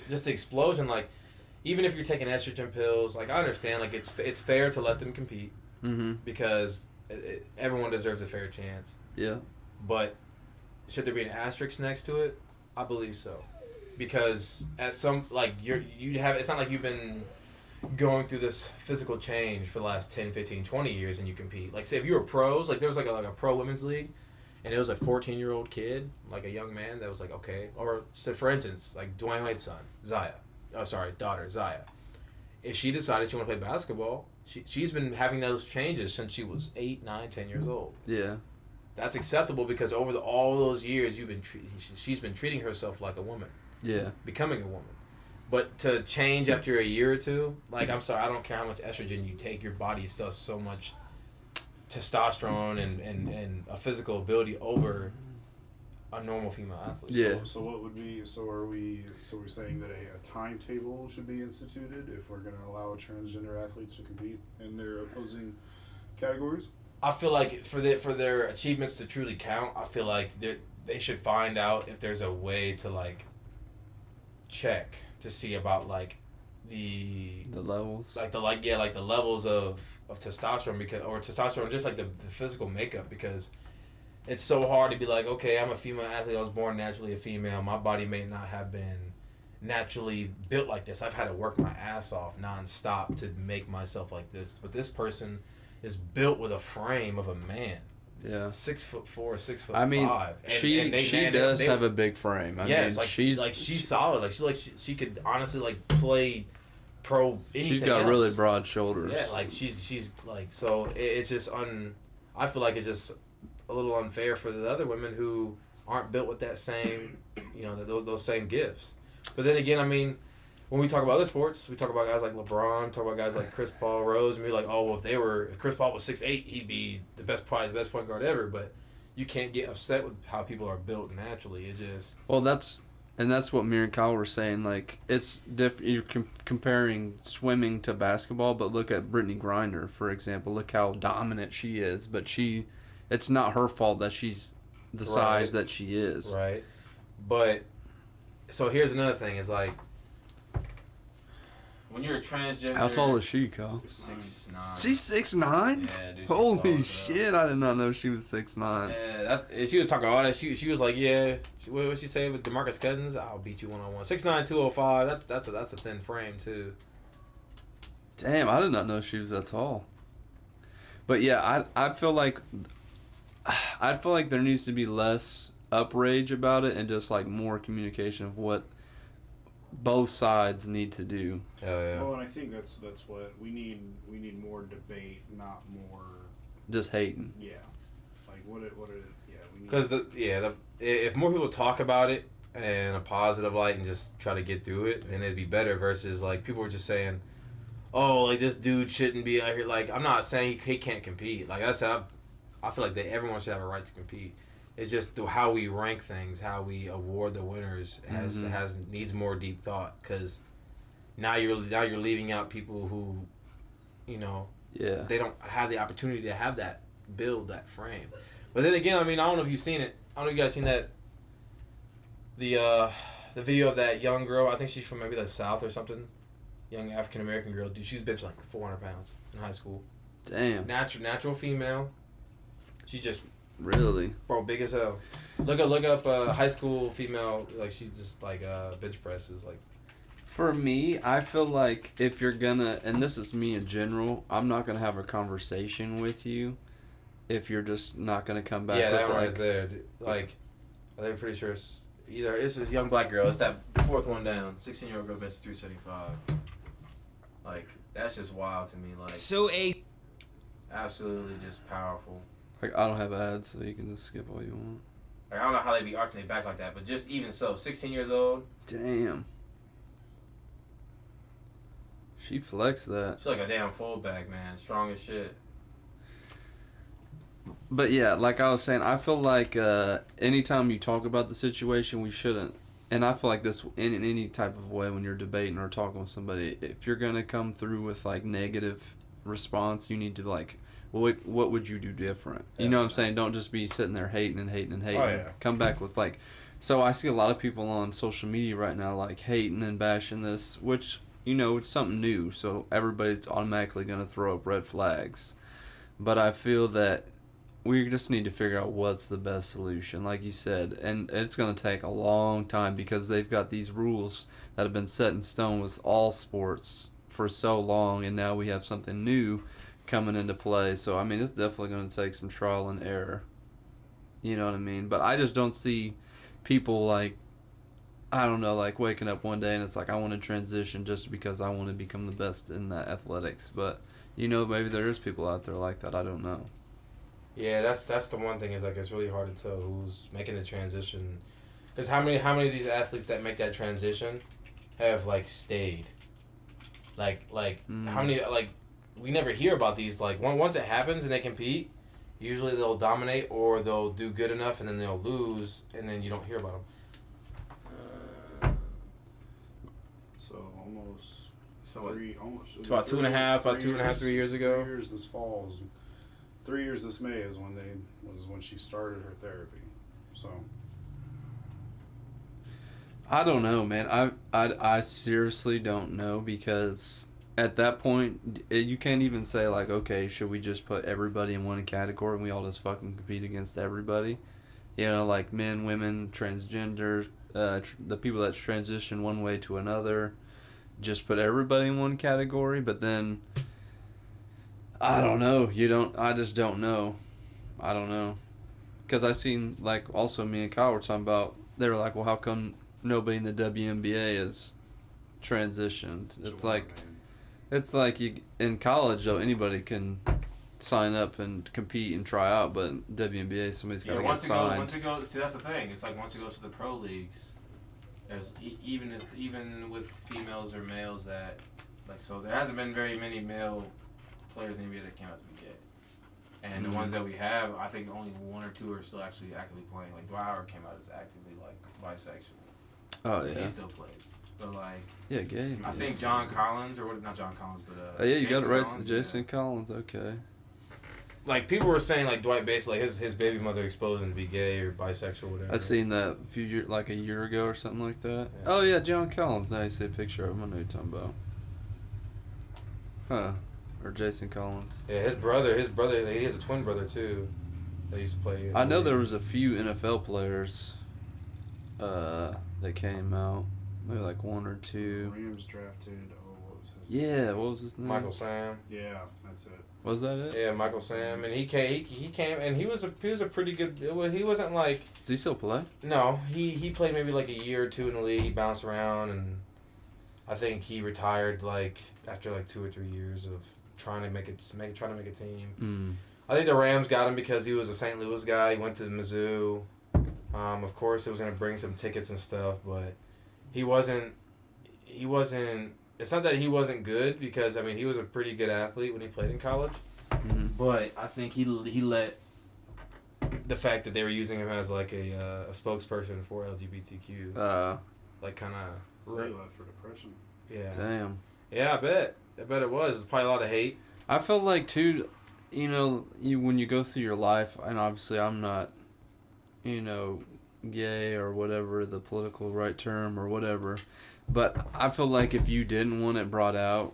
just the explosion. Like, even if you're taking estrogen pills, like I understand, like it's fair to let them compete because everyone deserves a fair chance. Yeah. But should there be an asterisk next to it? I believe so. Because at some like it's not like you've been going through this physical change for the last 10, 15, 20 years and you compete. Like say if you were pros, like there was like a pro women's league and it was a 14-year-old kid, like a young man that was like okay, or so for instance, like Dwayne Wade's daughter Zaya. If she decided she wanted to play basketball, she's been having those changes since she was 8, 9, 10 years old. Yeah. That's acceptable because over all those years she's been treating herself like a woman. Yeah. Becoming a woman. But to change after a year or two, like, I'm sorry, I don't care how much estrogen you take, your body still has so much testosterone and a physical ability over a normal female athlete. Yeah. So what would be, we're saying that a timetable should be instituted if we're going to allow transgender athletes to compete in their opposing categories? I feel like for their achievements to truly count, I feel like they should find out if there's a way to, like, check to see about like the levels, like the levels of testosterone or testosterone, just like the physical makeup, because it's so hard to be like, okay, I'm a female athlete, I was born naturally a female, my body may not have been naturally built like this, I've had to work my ass off nonstop to make myself like this, but this person is built with a frame of a man. Yeah, 6'4", 6'5". I mean, she does have a big frame. I mean, she's solid. Like she could honestly like play pro anything. She's got else. really broad shoulders. Yeah, like she's like so. It's just I feel like it's just a little unfair for the other women who aren't built with that same, those same gifts. But then again, I mean, when we talk about other sports, we talk about guys like LeBron, talk about guys like Chris Paul, Rose, and we're like, oh, well, if Chris Paul was 6'8", he'd be probably the best point guard ever. But you can't get upset with how people are built naturally. It just that's what me and Kyle were saying. Like it's different. You're comparing swimming to basketball, but look at Brittany Griner, for example. Look how dominant she is. But it's not her fault that she's the size that she is. Right. But so here's another thing: is like, when you're a transgender. How tall is she, Kyle? 6'9". She's 6'9"? Yeah, dude. She's Holy tall, shit! I did not know she was 6'9". Yeah, she was talking all that. She was like, yeah. What she say with DeMarcus Cousins? I'll beat you 1-on-1. 6'9", 205. That's a thin frame too. Damn, I did not know she was that tall. But yeah, I feel like there needs to be less outrage about it and just like more communication of what both sides need to do. Hell yeah. Well, and I think that's what we need. We need more debate, not more Just hating. Yeah, like what it yeah. We need Because if more people talk about it in a positive light and just try to get through it, then it'd be better. Versus like people were just saying, "Oh, like this dude shouldn't be out here." Like I'm not saying he can't compete. Like I said, I feel like everyone should have a right to compete. It's just how we rank things, how we award the winners needs more deep thought. Because now you're leaving out people who, they don't have the opportunity to have that that frame. But then again, I mean, I don't know if you've seen it. I don't know if you guys seen that. The video of that young girl. I think she's from maybe the South or something. Young African American girl. Dude, she's bench like 400 pounds in high school. Damn. Natural female. She's just. Really? Bro, big as hell. Look up high school female, like she just like bench presses like. For me, I feel like if you're gonna, and this is me in general, I'm not gonna have a conversation with you if you're just not gonna come back. Yeah, with that one like, right there. Like, I'm pretty sure it's this young black girl. It's that fourth one down. 16-year-old girl benches 375. Like that's just wild to me. Like absolutely just powerful. Like, I don't have ads, so you can just skip all you want. Like, I don't know how they be arching their back like that, but just even so, 16 years old. Damn. She flexed that. She's like a damn fullback, man. Strong as shit. But yeah, like I was saying, I feel like anytime you talk about the situation, we shouldn't. And I feel like this in any type of way when you're debating or talking with somebody, if you're going to come through with like negative response, you need to like... What would you do different? You know what I'm saying? Don't just be sitting there hating. Oh, yeah. Come back with like... So I see a lot of people on social media right now like hating and bashing this, which, it's something new. So everybody's automatically going to throw up red flags. But I feel that we just need to figure out what's the best solution, like you said. And it's going to take a long time because they've got these rules that have been set in stone with all sports for so long. And now we have something new coming into play. So I mean, it's definitely going to take some trial and error, you know what I mean? But I just don't see people like, I don't know, like waking up one day and it's like, I want to transition just because I want to become the best in that athletics. But maybe there is people out there like that. I don't know. Yeah, that's the one thing is like it's really hard to tell who's making the transition, because how many of these athletes that make that transition have like stayed, like how many like. We never hear about these. Like once it happens and they compete, usually they'll dominate or they'll do good enough and then they'll lose and then you don't hear about them. So almost It's about 2.5, 3 years ago. 3 years this fall. 3 years this May is when she started her therapy. So. I don't know, man. I seriously don't know because. At that point, you can't even say, like, okay, should we just put everybody in one category and we all just fucking compete against everybody? Like men, women, transgender, the people that transition one way to another. Just put everybody in one category, but then, I don't know. I just don't know. I don't know. Because I seen, like, also me and Kyle were talking about, they were like, well, how come nobody in the WNBA is transitioned? It's like you in college though, anybody can sign up and compete and try out, but WNBA somebody's got to get signed. Once it goes, see that's the thing. It's like once it goes to the pro leagues, there's even with females or males that like so there hasn't been very many male players in the NBA that came out to be gay, and the ones that we have, I think only one or two are still actually actively playing. Like Dwight Howard came out as actively like bisexual. Oh yeah, he still plays. But like, yeah, gay. I think John Collins not John Collins, but oh yeah, you got it right. Collins, Jason Collins, okay. Like people were saying, like Dwight basically his baby mother exposed him to be gay or bisexual, or whatever. I seen that a year ago or something like that. Yeah. Oh yeah, John Collins. Now you see a picture of him. I know what you're talking about. Huh. Or Jason Collins. Yeah, his brother, he has a twin brother too. That used to play. I know there was a few NFL players that came out. Maybe like one or two. Rams drafted. What was his Yeah, what was his name? Michael Sam. Yeah, that's it. Was that it? Yeah, Michael Sam, and he came, and he was a pretty good. He wasn't like. Does he still play? No, he played maybe like a year or two in the league. He bounced around, and I think he retired like after like 2 or 3 years of trying to make a team. I think the Rams got him because he was a St. Louis guy. He went to Mizzou. Of course, it was going to bring some tickets and stuff, but he wasn't. It's not that he wasn't good because I mean he was a pretty good athlete when he played in college. But I think he let the fact that they were using him as like a spokesperson for LGBTQ like kind of. So he left for depression. Yeah. Damn. Yeah, I bet it was. There's probably a lot of hate. I felt like too, when you go through your life, and obviously I'm not, gay or whatever the political right term or whatever, but I feel like if you didn't want it brought out,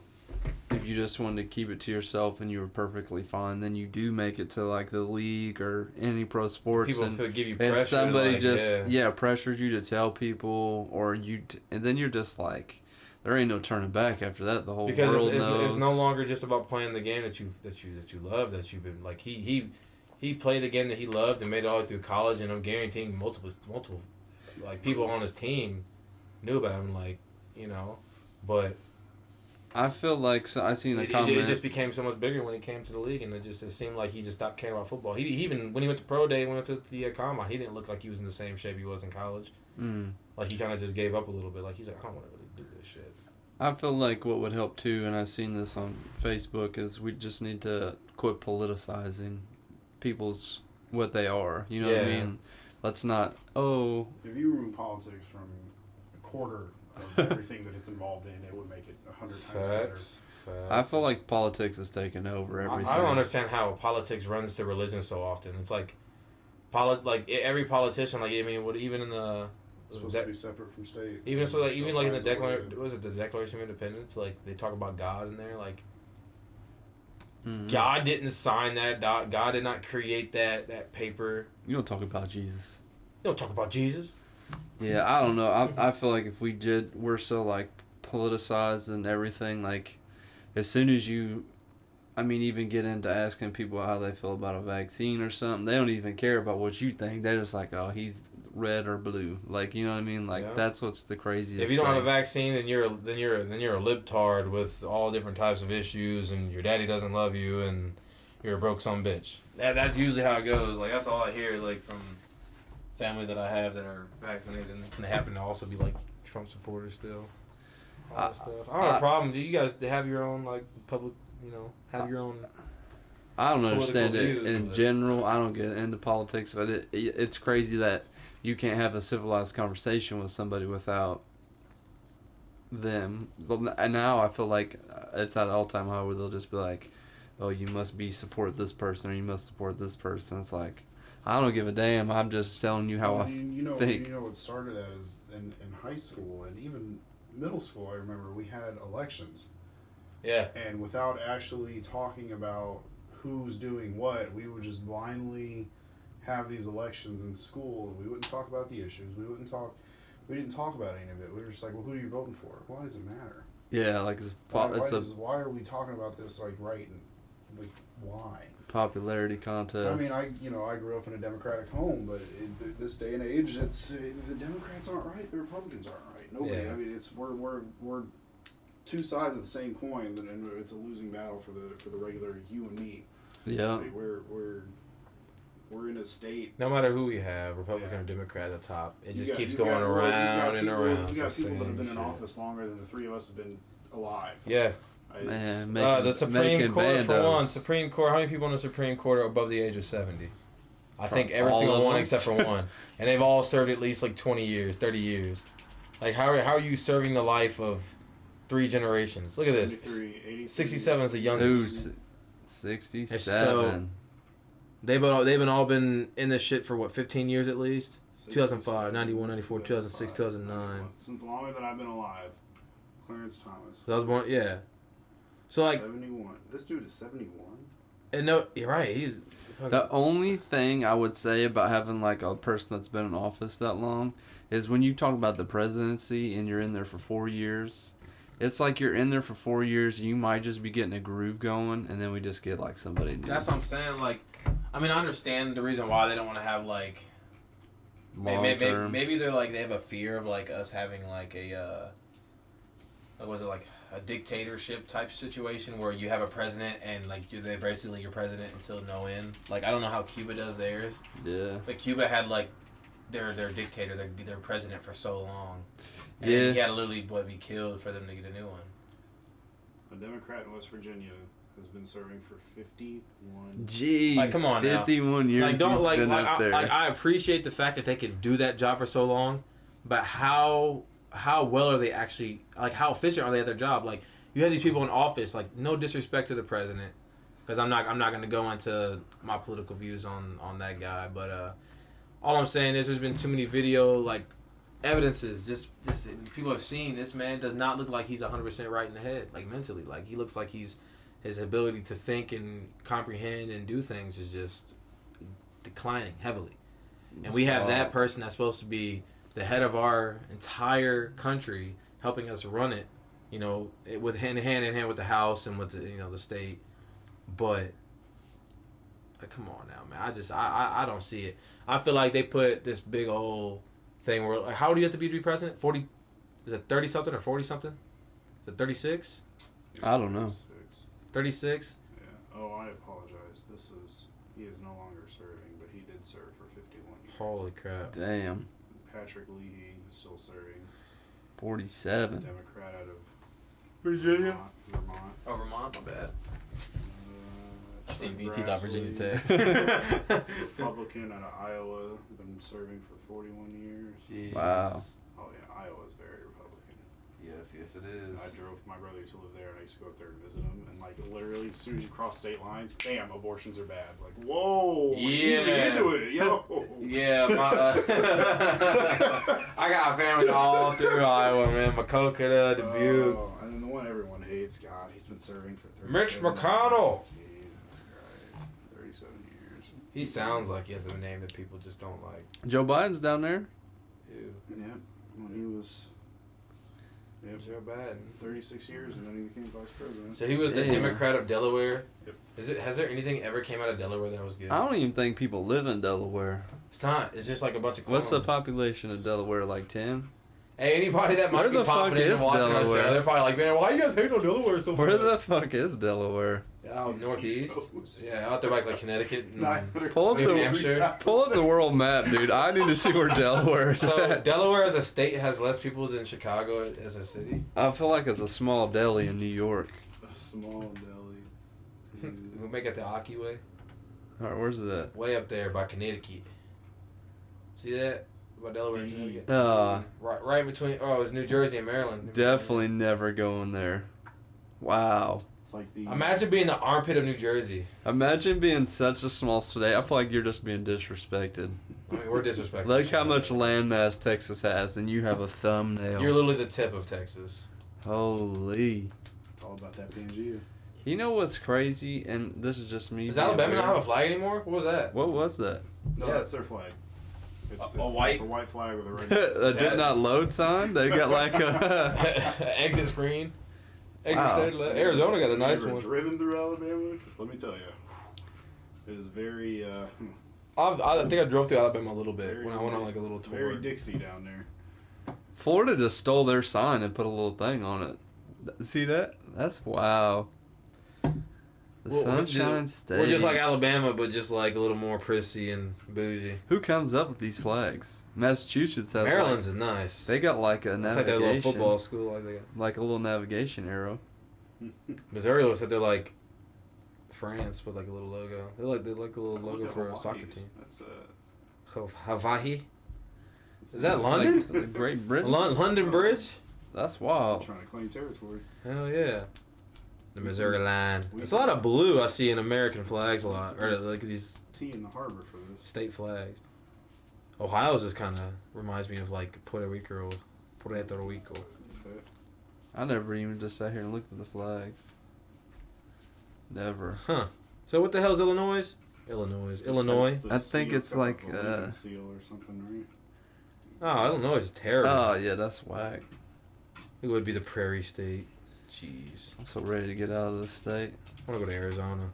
if you just wanted to keep it to yourself and you were perfectly fine, then you do make it to like the league or any pro sports. People give you pressure. And somebody like, just pressures you to tell people, or and then you're just like, there ain't no turning back after that. The whole world knows. It's no longer just about playing the game that you love, that you've been like he played the game that he loved and made it all through college, and I'm guaranteeing multiple like people on his team knew about him, like but. I feel like I seen a comment. It just became so much bigger when he came to the league, and it seemed like he just stopped caring about football. He even when he went to pro day, went to the combine, he didn't look like he was in the same shape he was in college. Like he kind of just gave up a little bit. Like he's like, I don't want to really do this shit. I feel like what would help too, and I've seen this on Facebook, is we just need to quit politicizing people's what they are. You know what I mean? Let's not. If you remove politics from a quarter of everything that it's involved in, it would make it 100 times better. Facts. I feel like politics is taking over everything. I don't understand how politics runs to religion so often. It's like, every politician, like I mean, even in the It's supposed to be separate from state. even so, like even like in the the Declaration of Independence, like they talk about God in there, like God didn't sign that. God did not create that paper. You don't talk about Jesus. You don't talk about Jesus. Yeah, I don't know. I feel like if we're so like politicized and everything, like as soon as even get into asking people how they feel about a vaccine or something, they don't even care about what you think. They're just like, oh, he's red or blue. Like, you know what I mean? Like that's what's the craziest. If you don't have a vaccine, then you're a libtard with all different types of issues, and your daddy doesn't love you, and you're a broke son bitch. That's usually how it goes. Like that's all I hear, like from family that I have that are vaccinated, and they happen to also be like Trump supporters still. All that stuff. I don't have a problem. Do you guys have your own like public? Have your own. I don't understand it in general. I don't get into politics, but it's crazy that you can't have a civilized conversation with somebody without them. And now I feel like it's at an all-time high where they'll just be like, "Oh, you must support this person, or you must support this person." It's like, I don't give a damn. I'm just telling you how I think. What started that is in high school and even middle school. I remember we had elections. Yeah. And without actually talking about who's doing what, we would just blindly have these elections in school. We wouldn't talk about the issues. We didn't talk about any of it. We were just like, well, who are you voting for? Why does it matter? Yeah, like why are we talking about this right? And like, why? Popularity contest. I mean, I grew up in a Democratic home, but this day and age, it's the Democrats aren't right, the Republicans aren't right. Nobody. Yeah. I mean, we're two sides of the same coin, and it's a losing battle for the regular you and me. Yeah. Like we're in a state. No matter who we have, Republican or Democrat at the top, it just keeps going around and around. You got people that have been in office longer than the three of us have been alive. Yeah. Man, the Supreme Court for one. Supreme Court. How many people in the Supreme Court are above the age of 70? I think every single one except for one, and they've all served at least like 20 years, 30 years. Like how are you serving the life of 3 generations? Look at this. 67 is the youngest. 67. So, they've all been in this shit for what, 15 years at least? 2005, 91, 94, 2006, 2009. Since longer than I've been alive. Clarence Thomas. So I was born, yeah. So like 71. This dude is 71. And no, you're right. He's The only thing I would say about having like a person that's been in office that long is when you talk about the presidency and you're in there for 4 years, it's like you're in there for 4 years and you might just be getting a groove going and then we just get like somebody new. That's what I'm saying. Like, I mean, I understand the reason why they don't want to have like maybe they're like they have a fear of like us having like a what was it, like a dictatorship type situation where you have a president and like they're basically your president until no end. Like, I don't know how Cuba does theirs. Yeah. But Cuba had like their dictator, their president for so long. And Yeah. he had to literally be killed for them to get a new one. A Democrat in West Virginia has been serving for 51. Jeez. Like, come on now. 51 years Like, don't he's like, been up there. I appreciate the fact that they can do that job for so long, but how well are they actually, like, how efficient are they at their job? Like, you have these people in office, like, no disrespect to the president, because I'm not going to go into my political views on that guy, but all I'm saying is there's been too many video, like, evidences, just people have seen this man does not look like he's 100% right in the head, like, mentally. Like, he looks like his ability to think and comprehend and do things is just declining heavily. And we have that person that's supposed to be the head of our entire country, helping us run it, you know, with hand in hand with the House and with the, you know, the state. But like, come on now, man. I don't see it. I feel like they put this big old thing where, like, how old do you have to be president? 40? Is it 30 something or 40 something? Is it 36? I don't know. 36? Yeah. Oh, I apologize. He is no longer serving, but he did serve for 51 years. Holy crap. Damn. Patrick Leahy is still serving. 47. Democrat out of Virginia? Vermont. Oh, Vermont? My bad. I seen Chuck VT thought Virginia Grassley, Tech. Republican out of Iowa, been serving for 41 years. Jeez. Wow. Oh yeah, Iowa's very Republican. Yes, it is. I drove. My brother used to live there, and I used to go up there and visit him. And like literally, as soon as you cross state lines, bam, abortions are bad. Like, whoa, Yeah. easy into it, yo. Yeah, I got a family all through Iowa, man. Maquoketa, Dubuque. Oh, and then the one everyone hates, God, he's been serving for 37 Mitch McConnell. Jesus Christ, 37 years. He sounds like he has a name that people just don't like. Joe Biden's down there. Ew. Yeah, when he was. Yep. Joe Biden. 36 years, and then he became vice president. So he was the Damn. Democrat of Delaware. Yep. Has there anything ever came out of Delaware that was good? I don't even think people live in Delaware. It's not. It's just like a bunch of clones. What's the population of Delaware? Like 10? Hey, anybody that might Where be the popping fuck in and is watching our Delaware? show, they're probably like, man, why you guys hate on Delaware so much? Where the fuck is Delaware? Out northeast. Coast. Yeah, out there like Connecticut and Pull up New the Hampshire. Pull up the world map, dude. I need to see where Delaware is So at. Delaware as a state has less people than Chicago as a city. I feel like it's a small deli in New York. A small deli. Who make it the Aki way? All right, where's it at? Way up there by Connecticut. See that? By Delaware and Connecticut. Right between. Oh, it's New Jersey and Maryland. Definitely never going there. Wow. It's like the. Imagine being the armpit of New Jersey. Imagine being such a small state. I feel like you're just being disrespected. I mean, we're disrespectful. Look how much landmass Texas has, and you have a thumbnail. You're literally the tip of Texas. Holy. It's all about that Pangea. You know what's crazy? And this is just me. Does being Alabama not weird. have a flag anymore? What was that? What was that? No, Yeah. that's their flag. It's A white- It's a white flag with a red. A did not load sign? They got like a. Exit screen. Wow. Arizona got a nice Ever one. driven through Alabama? 'Cause let me tell you, it is very, I think I drove through Alabama a little bit very, when I went on like a little tour. very Dixie down there. Florida just stole their sign and put a little thing on it. See that? That's wow. The Well, Sunshine State. We're just like Alabama, but just like a little more prissy and bougie. Who comes up with these flags? Massachusetts has. Maryland's like, is nice. They got like a It's like that navigation. little football school. Like they got. Like a little navigation arrow. Missouri looks like they're like France with like a little logo. They're like a little Look logo at for a Hawaii's. soccer team. That's Hawaii. it's Is that it's London? Like Great Britain. London Bridge. That's Like wild. trying to claim territory. Hell yeah. The Missouri line. It's a lot of blue I see in American flags a lot, or like these Tea in the harbor for this. state flags. Ohio's just kind of reminds me of like Puerto Rico. I never even just sat here and looked at the flags. Never. Huh. So what the hell's Illinois? Illinois. I think it's like, a seal or something, right? Oh, Illinois is terrible. Oh, yeah, that's whack. It would be the prairie state. Jeez. I'm so ready to get out of the state. I want to go to Arizona.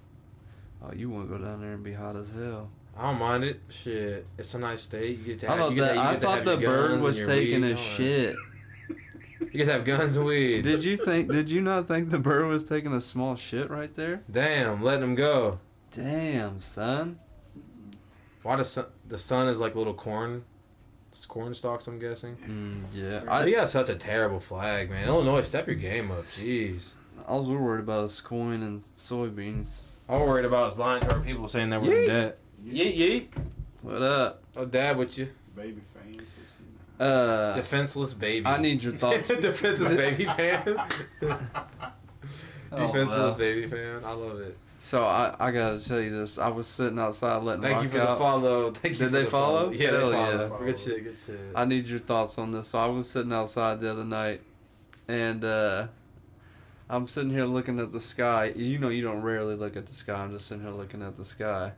Oh, you want to go down there and be hot as hell. I don't mind it. Shit. It's a nice state. You get to I have, thought the bird was taking a shit. You get to have guns and weed. Did you not think the bird was taking a small shit right there? Damn, letting him go. Damn, son. Why the sun is like little corn stalks, I'm guessing. Yeah. You got such a terrible flag, man. Illinois, step your game up. Jeez. All we're worried about is coin and soybeans. All we're worried about is lying to our people saying that we're in debt. Yeet, yeet. What up? Oh, dad with you. Baby fan 69. Defenseless baby. I need your thoughts. Defenseless baby fan. Oh, Defenseless wow. baby fan. I love it. So I gotta tell you this. I was sitting outside letting Thank Rock you for out. the follow. Thank you Did for they the follow? Yeah, Hell they yeah. follow. Good shit, good shit. I need your thoughts on this. So I was sitting outside the other night, and I'm sitting here looking at the sky. You know, you don't rarely look at the sky. I'm just sitting here looking at the sky,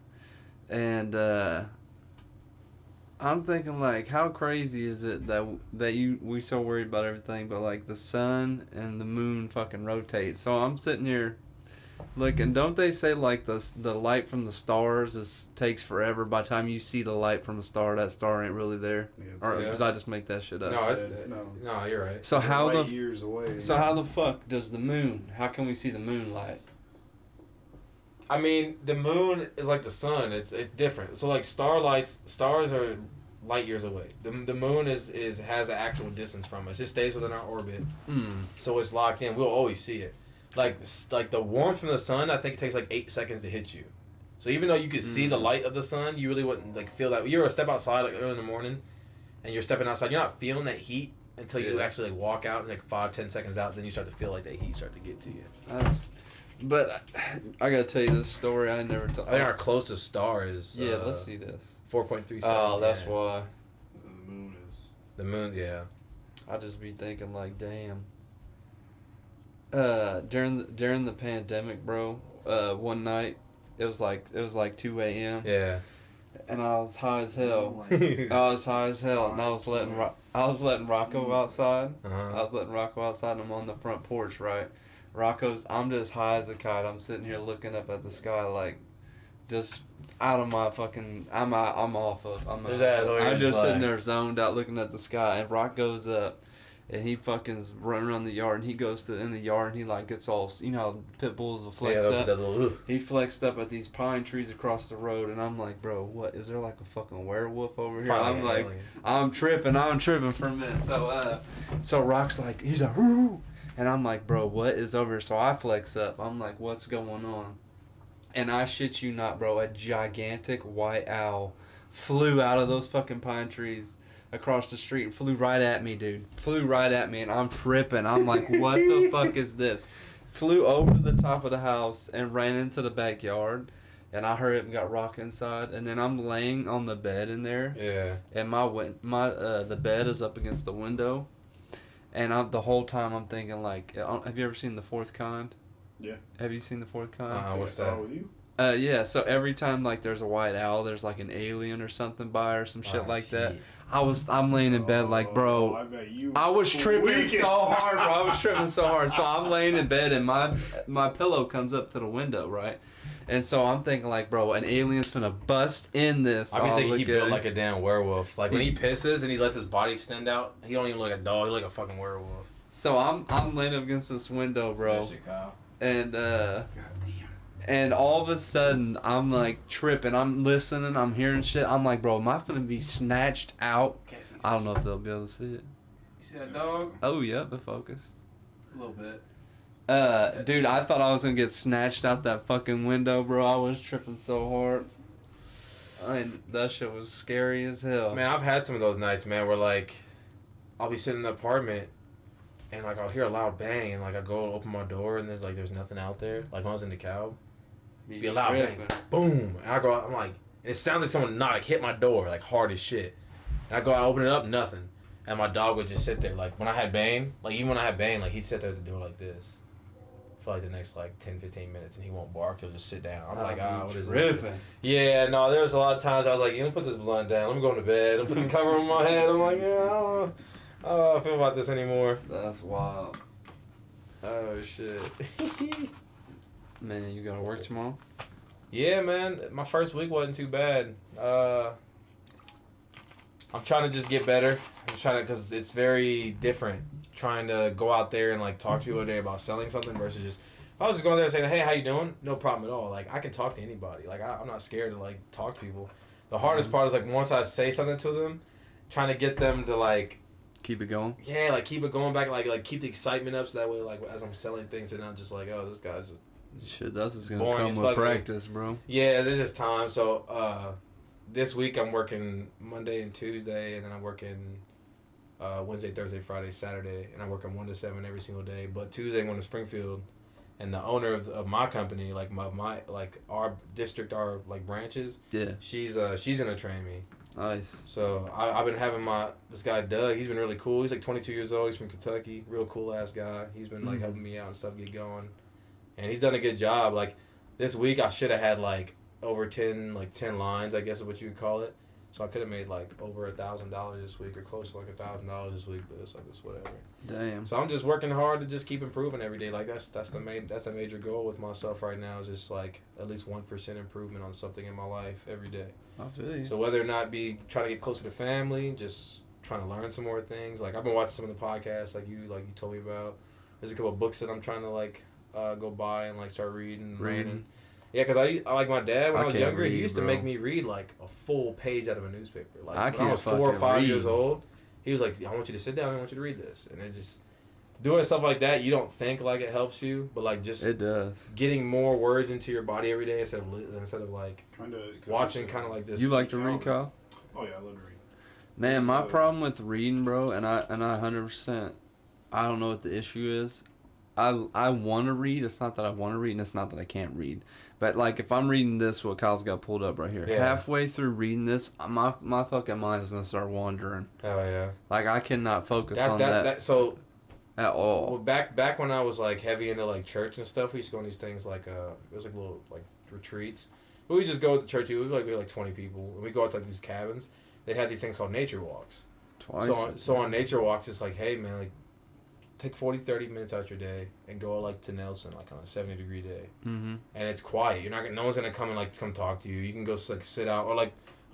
and I'm thinking like, how crazy is it that we so worried about everything, but like the sun and the moon fucking rotate. So I'm sitting here looking. Don't they say like the light from the stars takes forever? By the time you see the light from a star, that star ain't really there. Yeah, Or yeah. did I just make that shit up? No, it's you're right. So how the years away? so how the fuck does the moon? How can we see the moonlight? I mean, the moon is like the sun. It's different. So like stars are light years away. The moon has an actual distance from us. It stays within our orbit, so it's locked in. We'll always see it. Like the warmth from the sun, I think it takes like 8 seconds to hit you. So even though you could see the light of the sun, you really wouldn't like feel that. You're a step outside like early in the morning, and you're stepping outside. You're not feeling that heat until you actually like walk out and like 5-10 seconds out. Then you start to feel like that heat start to get to you. But I gotta tell you this story. I never told. I think our closest star is Yeah, let's see this. 4.37. Oh, that's why. The moon is. The moon, yeah. I just be thinking like, damn. During the pandemic, bro. One night, it was like 2 a.m. Yeah. And I was high as hell. I was high as hell, and I was letting Rocco outside. I was letting Rocco outside, and I'm on the front porch, right? I'm just high as a kite. I'm sitting here looking up at the sky, like, just out of my fucking. I'm just sitting there zoned out, looking at the sky, and Rock goes up, and he fucking's running around the yard, and he goes to in the yard, and he like gets all, you know, how pit bulls will flex up. He flexed up at these pine trees across the road, and I'm like, bro, what is there like a fucking werewolf over here? I'm like, I'm tripping for a minute. So Rock's like, he's like, whoo. And I'm like, bro, what is over here? So I flex up. I'm like, what's going on? And I shit you not, bro, a gigantic white owl flew out of those fucking pine trees across the street and flew right at me, dude. Flew right at me, and I'm tripping. I'm like, what the fuck is this? Flew over the top of the house and ran into the backyard. And I hurried up and got Rock inside. And then I'm laying on the bed in there. Yeah. And the bed is up against the window. And the whole time I'm thinking, like, have you ever seen The Fourth Kind? Yeah. Have you seen The Fourth Kind? What's that? With you? Yeah, so every time, like, there's a white owl, there's, like, an alien or something by or some shit like that. I'm laying in bed, like, bro, I bet you I was tripping so hard, bro. I was tripping so hard. So I'm laying in bed, and my pillow comes up to the window, right? And so I'm thinking, like, bro, an alien's finna bust in this. I be thinking he built like a damn werewolf. Like, when he pisses and he lets his body extend out, he don't even look like a dog. He look like a fucking werewolf. So I'm laying up against this window, bro. And all of a sudden, I'm, like, tripping. I'm listening. I'm hearing shit. I'm like, bro, am I finna be snatched out? I don't know if they'll be able to see it. You see that dog? Oh, yep, it focused. A little bit. Dude, I thought I was gonna get snatched out that fucking window, bro. I was tripping so hard. I mean, that shit was scary as hell. Man, I've had some of those nights, man, where, like, I'll be sitting in the apartment and, like, I'll hear a loud bang and, like, I go to open my door and there's nothing out there. Like, when I was in the cab, be a loud bang, boom. And I go out, I'm like, and it sounds like someone hit my door, like, hard as shit. And I go out, open it up, nothing. And my dog would just sit there, like, when I had Bane, like, even when I had Bane, like, he'd sit there at the door like this. for like the next like 10, 15 minutes, and he won't bark. He'll just sit down. I'm like, what is tripping. this? Yeah, no, there was a lot of times I was like, let me put this blunt down. Let me go to bed. I'm putting the cover on my head. I'm like, yeah, I don't know how I feel about this anymore. That's wild. Oh, shit. Man, you gotta work tomorrow? Yeah, man. My first week wasn't too bad. I'm trying to just get better. I'm trying to, because it's very different trying to go out there and like talk to people today about selling something versus just, if I was just going there and saying, hey, how you doing? No problem at all. Like, I can talk to anybody. Like, I'm not scared to like talk to people. The hardest part is like once I say something to them, trying to get them to like, keep it going? Yeah, like keep it going back, like keep the excitement up so that way like as I'm selling things they're not just like, oh, this guy's just shit, that's just gonna boring come as with fuck. practice, bro. Yeah, this is time. So this week I'm working Monday and Tuesday, and then I'm working Wednesday, Thursday, Friday, Saturday, and I'm working 1 to 7 every single day. But Tuesday I'm going to Springfield, and the owner of my company, like my like our district, our like branches, Yeah, she's gonna train me. nice. So I've been having this guy Doug. He's been really cool. He's like 22 years old. He's from Kentucky. Real cool ass guy. He's been like helping me out and stuff get going, and he's done a good job. Like this week I should have had like over 10 lines, I guess is what you would call it. So I could have made like over $1,000 this week or close to like $1,000 this week, but it's like it's whatever. Damn. So I'm just working hard to just keep improving every day. Like that's the major goal with myself right now is just like at least 1% improvement on something in my life every day. I feel you. So whether or not be trying to get closer to family, just trying to learn some more things. Like I've been watching some of the podcasts like you told me about. There's a couple of books that I'm trying to like go buy and like start reading. Learning. Yeah, because I like my dad when I was younger, he used to make me read like a full page out of a newspaper. Like when I was 4 or 5 years old, he was like, I want you to sit down and I want you to read this. And it just, doing stuff like that, you don't think like it helps you, but like just it does. Getting more words into your body every day instead of like watching kind of like this. You like to read, Kyle? Oh yeah, I love to read. Man, my problem with reading, bro, and I 100%, I don't know what the issue is. I want to read. It's not that I want to read, and it's not that I can't read. But like, if I'm reading this, what Kyle's got pulled up right here, halfway through reading this, my fucking mind is gonna start wandering. Oh yeah. Like I cannot focus on that. So. At all. Well, back when I was like heavy into like church and stuff, we used to go on these things like it was like little like retreats. But we just go to the church. We were like 20 people, and we go out to like these cabins. They had these things called nature walks. So on nature walks, it's like, hey man, like take 40-30 minutes out your day and go like to Nelson like on a 70-degree day, and it's quiet. You're not gonna, no one's gonna come talk to you. You can go like sit out or like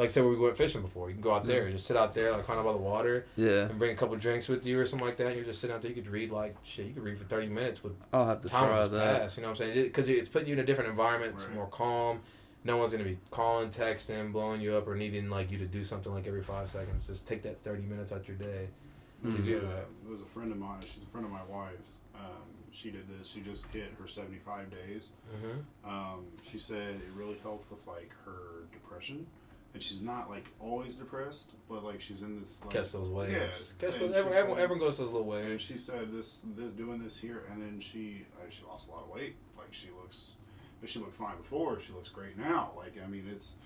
say where we went fishing before. You can go out there, just sit out there like kind of by the water, and bring a couple drinks with you or something like that. And you're just sitting out there. You could read like shit. You could read for 30 minutes with I'll have to try that. Pass, you know what I'm saying? Because it's putting you in a different environment. It's more calm. No one's gonna be calling, texting, blowing you up, or needing like you to do something like every 5 seconds. Just take that 30 minutes out your day. There was a friend of mine. She's a friend of my wife's. She did this. She just hit her 75 days. She said it really helped with like her depression, and she's not like always depressed, but like she's in this like, catch those waves. Yeah, everyone goes to those little waves. And she said this doing this here, and then she lost a lot of weight. Like she looked fine before. She looks great now. Like I mean it's.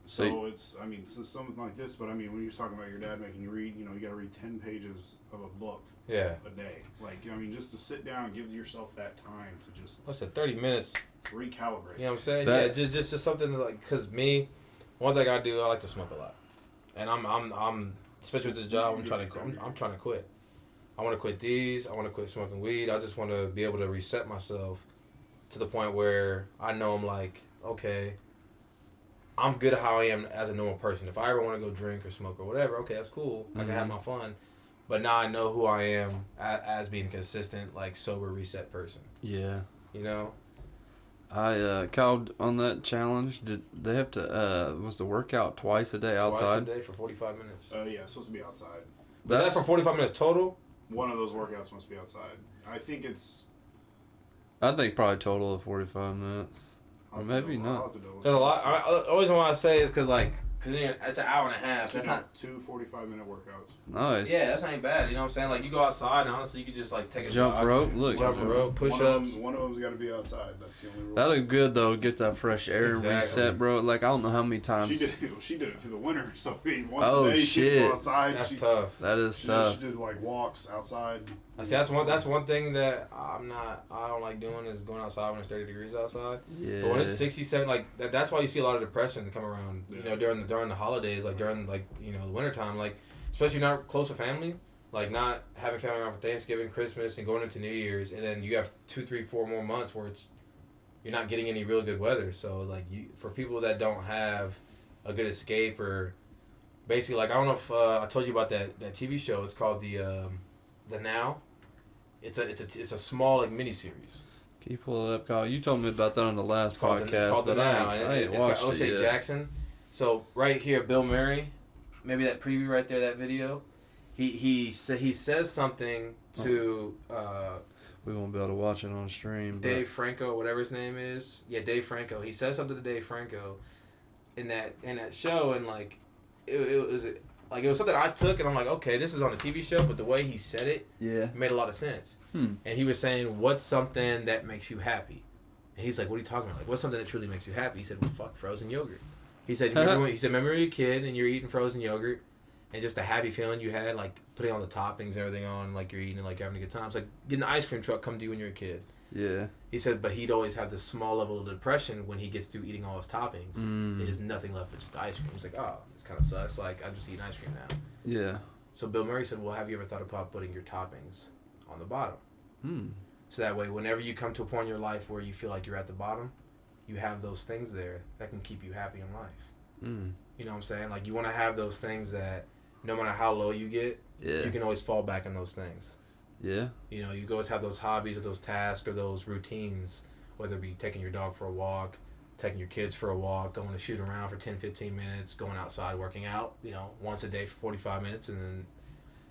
So something like this, but I mean, when you're talking about your dad making you read, you know, you got to read 10 pages of a book a day. Like, I mean, just to sit down and give yourself that time to just... What's it, 30 minutes? Recalibrate. You know what I'm saying? Just something like, because me, one thing I do, I like to smoke a lot. And I'm especially with this job, I'm trying to quit. I want to quit these. I want to quit smoking weed. I just want to be able to reset myself to the point where I know I'm like, okay, I'm good at how I am as a normal person. If I ever want to go drink or smoke or whatever, okay, that's cool. I can have my fun. But now I know who I am as being consistent, like, sober, reset person. Yeah. You know? I, Kyle, on that challenge, did they have to, was the workout twice a day outside? Twice a day for 45 minutes. Yeah, it's supposed to be outside. That's for 45 minutes total? One of those workouts must be outside. I think probably total of 45 minutes. Or maybe not. There's a lot. The only reason why I say is because it's an hour and a half. That's not 2 45-minute workouts. Nice. Yeah, that's ain't bad. You know what I'm saying? Like you go outside and honestly, you could just like take a jump rope. Look, jump rope, push ups. One of them's got to be outside. That's the only rule. That'll good though. Get that fresh air and reset, bro. Like I don't know how many times. She did it through the winter. So once a day she would go outside. That's tough. That is tough. She did like walks outside. I see. That's one thing that I don't like doing is going outside when it's 30 degrees outside. Yeah. But when it's 67, like that's why you see a lot of depression come around. You know, during the holidays, like during the wintertime, like especially not close with family, like not having family around for Thanksgiving, Christmas, and going into New Year's, and then you have 2, 3, 4 more months where you're not getting any real good weather. So like for people that don't have a good escape or basically like I don't know if I told you about that TV show. It's called the Now. It's a small like miniseries. Can you pull it up, Kyle? You told me about that on the last podcast. It's called The but Now. I ain't It's got watched O'Shea it yet. Jackson. So right here, Bill Murray, maybe that preview right there, that video. He says something to We won't be able to watch it on stream. Dave Franco, whatever his name is. Yeah, Dave Franco. He says something to Dave Franco in that show, and like it was something I took, and I'm like, okay, this is on a TV show, but the way he said it made a lot of sense. And he was saying, what's something that makes you happy? And he's like, what are you talking about? Like, what's something that truly makes you happy? He said, well, fuck, frozen yogurt. He said, remember when you're a kid and you're eating frozen yogurt, and just a happy feeling you had, like putting all the toppings and everything on, like you're eating, like you're having a good time. It's like getting the ice cream truck come to you when you're a kid. Yeah. He said, but he'd always have this small level of depression when he gets through eating all his toppings. There's nothing left but just the ice cream. He's like, oh, this kind of sucks. Like, I'm just eating ice cream now. Yeah. So Bill Murray said, well, have you ever thought about putting your toppings on the bottom? So that way, whenever you come to a point in your life where you feel like you're at the bottom, you have those things there that can keep you happy in life. You know what I'm saying? Like, you want to have those things that no matter how low you get, you can always fall back on those things. Yeah. You know, you always have those hobbies or those tasks or those routines, whether it be taking your dog for a walk, taking your kids for a walk, going to shoot around for 10, 15 minutes, going outside, working out, you know, once a day for 45 minutes, and then,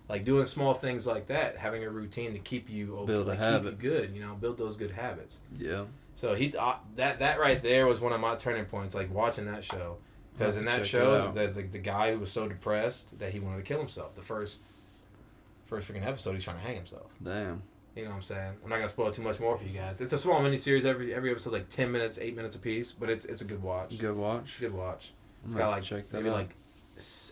like, doing small things like that, having a routine to keep you open, Build a habit. keep you good, you know, build those good habits. Yeah. So that right there was one of my turning points, like, watching that show. Because in that show, the guy who was so depressed that he wanted to kill himself. The first freaking episode, he's trying to hang himself. Damn. You know what I'm saying? I'm not gonna spoil too much more for you guys. It's a small miniseries. Every episode's like 10 minutes, 8 minutes apiece, but it's a good watch. Good watch. It's a good watch. It's I'm got gonna like check that maybe out. like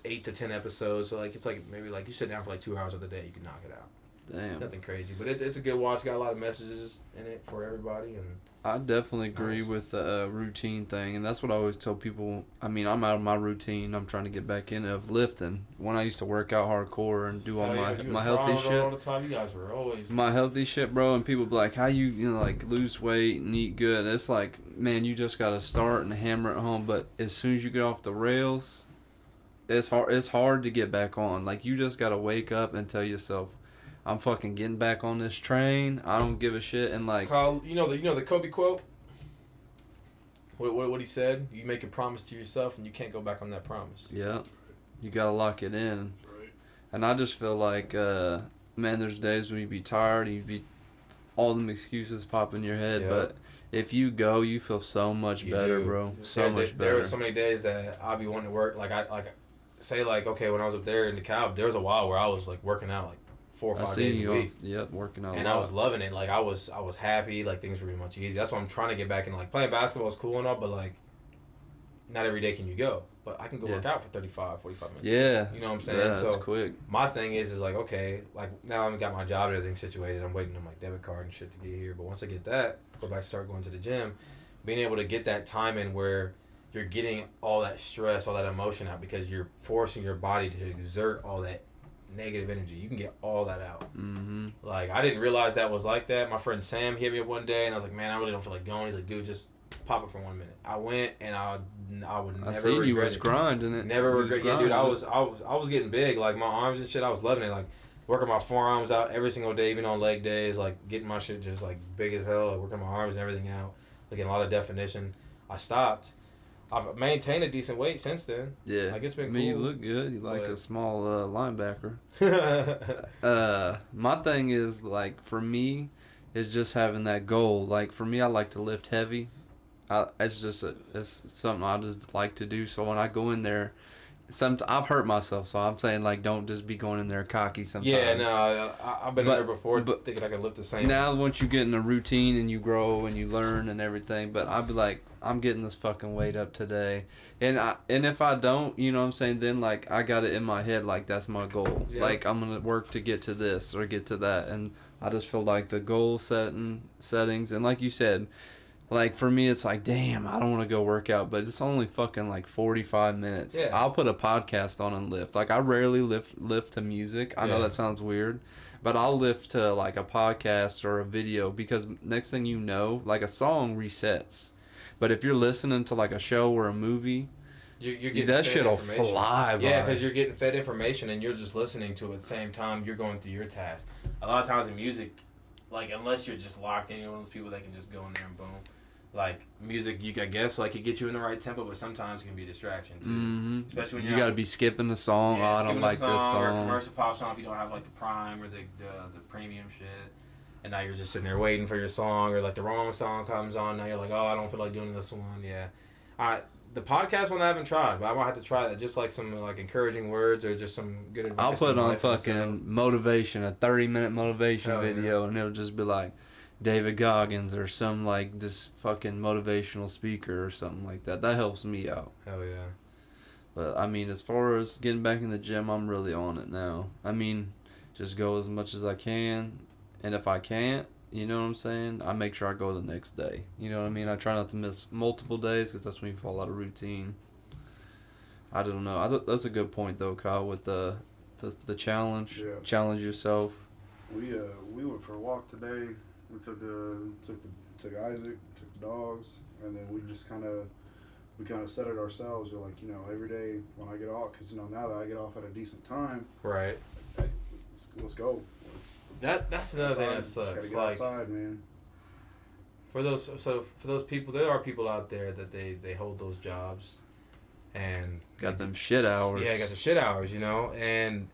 8 to 10 episodes. So like it's like maybe like you sit down for like 2 hours of the day, you can knock it out. Damn. Nothing crazy, but it's a good watch. Got a lot of messages in it for everybody, and I definitely it's agree nice. with the routine thing, and that's what I always tell people. I mean, I'm out of my routine. I'm trying to get back in of lifting. When I used to work out hardcore and do all my healthy shit, all the time. You guys were always my healthy shit, bro. And people be like, "How you know like lose weight and eat good?" It's like, man, you just gotta start and hammer it home. But as soon as you get off the rails, it's hard. It's hard to get back on. Like you just gotta wake up and tell yourself, I'm fucking getting back on this train. I don't give a shit. And like, Kyle, you know the Kobe quote. What he said? You make a promise to yourself, and you can't go back on that promise. yeah, you gotta lock it in. Right. And I just feel like, man, there's days when you be tired, you be all them excuses pop in your head. Yeah. But if you go, you feel so much You better, do. bro. So There- much There better. were so many days that I'd be wanting to work. Like okay, when I was up there in the cab, there was a while where I was like working out like 4 or I 5 seen days a you. week. Yep, working out. And I was loving it. Like I was happy. Like things were much easier. That's why I'm trying to get back in. Like playing basketball is cool and all, but like not every day can you go. But I can go work out for 35, 45 minutes. Yeah. You know what I'm saying? Yeah, that's so quick. my thing is like, okay, like now I've got my job and everything situated. I'm waiting on my debit card and shit to get here. But once I get that, go back, start going to the gym, being able to get that time in where you're getting all that stress, all that emotion out because you're forcing your body to exert all that negative energy. You can get all that out. Mm-hmm. Like, I didn't realize that was like that. My friend Sam hit me up one day, and I was like, man, I really don't feel like going. He's like, dude, just pop it for 1 minute. I went, and I would never I seen you regret was it. grinding it. Never You was regret. Yeah, dude, I grinding was getting big. Like, my arms and shit, I was loving it. Like, working my forearms out every single day, even on leg days. Like, getting my shit just, like, big as hell. Like, working my arms and everything out. Like, getting a lot of definition. I stopped. I've maintained a decent weight since then. Yeah. Like, it's been I mean, cool. you look good. You like But- a small linebacker. My thing is, like, for me, is just having that goal. Like, for me, I like to lift heavy. It's something I just like to do. So when I go in there, I've hurt myself, so I'm saying like don't just be going in there cocky sometimes. Yeah, no, I've been there before, thinking I could lift the same. Now once you get in a routine and you grow and you learn and everything, but I'd be like, I'm getting this fucking weight up today, and if I don't, you know what I'm saying, then like I got it in my head like that's my goal. Yeah. Like I'm gonna work to get to this or get to that, and I just feel like the goal settings, and like you said. Like, for me, it's like, damn, I don't want to go work out, but it's only fucking, like, 45 minutes. Yeah. I'll put a podcast on and lift. Like, I rarely lift to music. I know that sounds weird, but I'll lift to, like, a podcast or a video because next thing you know, like, a song resets. But if you're listening to, like, a show or a movie, you're getting that shit'll fly by. Yeah, because you're getting fed information and you're just listening to it at the same time you're going through your task. A lot of times in music, like, unless you're just locked in, you're one of those people that can just go in there and boom. Like, music, I guess, like, it gets you in the right tempo, but sometimes it can be a distraction, too. Mm-hmm. Especially when you got to be skipping the song. Yeah, I don't like this song. Or a commercial pops on if you don't have, like, the Prime or the premium shit. And now you're just sitting there waiting for your song, or, like, the wrong song comes on. Now you're like, oh, I don't feel like doing this one. Yeah. The podcast one I haven't tried, but I might have to try that. Just, like, some, like, encouraging words or just some good advice. I'll put on fucking motivation, a 30-minute motivation video, and it'll just be like, David Goggins or some like this fucking motivational speaker or something like that. That helps me out. Hell yeah. But I mean, as far as getting back in the gym, I'm really on it now. I mean, just go as much as I can, and if I can't, you know what I'm saying, I make sure I go the next day. You know what I mean? I try not to miss multiple days because that's when you fall out of routine. I don't know. That's a good point though, Kyle, with the challenge. Yeah. Challenge yourself. We went for a walk today. We took Isaac, took the dogs, and then we just kind of set it ourselves. We're like, you know, every day when I get off, because you know now that I get off at a decent time, right? Hey, let's go. That's another thing that sucks. Gotta get outside, man. For those people, there are people out there that they hold those jobs, and got them shit hours. Yeah, got the shit hours, you know, and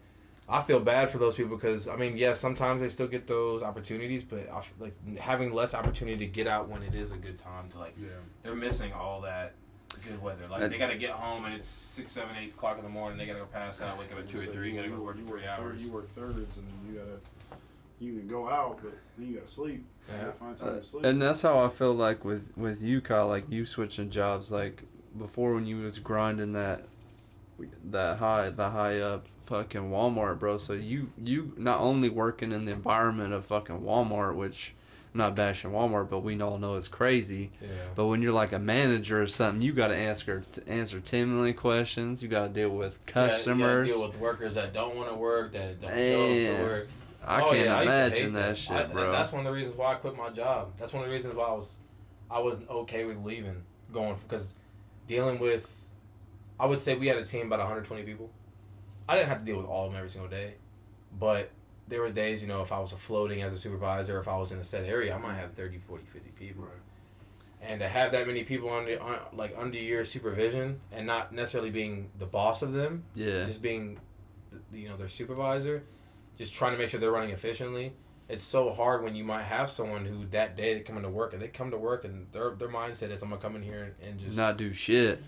I feel bad for those people because, I mean, yeah, sometimes they still get those opportunities, but I feel like having less opportunity to get out when it is a good time to, like, they're missing all that good weather. Like, they got to get home and it's 6, 7, 8 o'clock in the morning. They got to go pass out, wake up at 2 or 3. You got to go to work for 3 hours. You work thirds and then you can go out, but then you got to sleep. You got to find time to sleep. And that's how I feel like with you, Kyle, like you switching jobs. Like, before when you was grinding that high up fucking Walmart, bro. So you not only working in the environment of fucking Walmart, which I'm not bashing Walmart, but we all know it's crazy. Yeah. But when you're like a manager or something, you got to answer 10 million questions. You got to deal with customers. You got to deal with workers that don't want to work, that don't show up to work. I can't imagine that shit, bro. That's one of the reasons why I quit my job. That's one of the reasons why I wasn't okay with leaving, because dealing with, I would say we had a team about 120 people. I didn't have to deal with all of them every single day, but there was days, you know, if I was floating as a supervisor, if I was in a set area, I might have 30, 40, 50 people. Right. And to have that many people under your supervision and not necessarily being the boss of them, just being, their supervisor, just trying to make sure they're running efficiently. It's so hard when you might have someone who that day they come into work and their mindset is, I'm gonna come in here and just not do shit.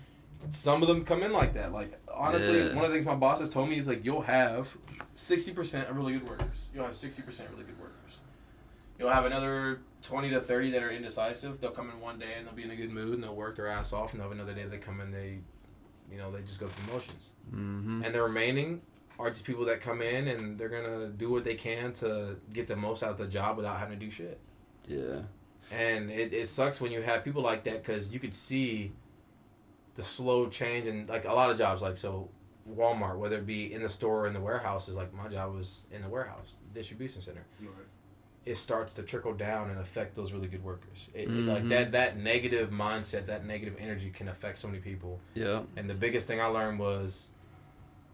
Some of them come in like that. Like, honestly, one of the things my boss has told me is, like, you'll have 60% of really good workers. You'll have 60% really good workers. You'll have another 20 to 30 that are indecisive. They'll come in one day and they'll be in a good mood and they'll work their ass off. And they'll have another day they come in, they just go through the motions. Mm-hmm. And the remaining are just people that come in and they're going to do what they can to get the most out of the job without having to do shit. Yeah. And it sucks when you have people like that because you could see the slow change and, like, a lot of jobs, like, so Walmart, whether it be in the store or in the warehouse, is like my job was in the warehouse, distribution center. Right. It starts to trickle down and affect those really good workers. It like that negative mindset, that negative energy can affect so many people. Yeah. And the biggest thing I learned was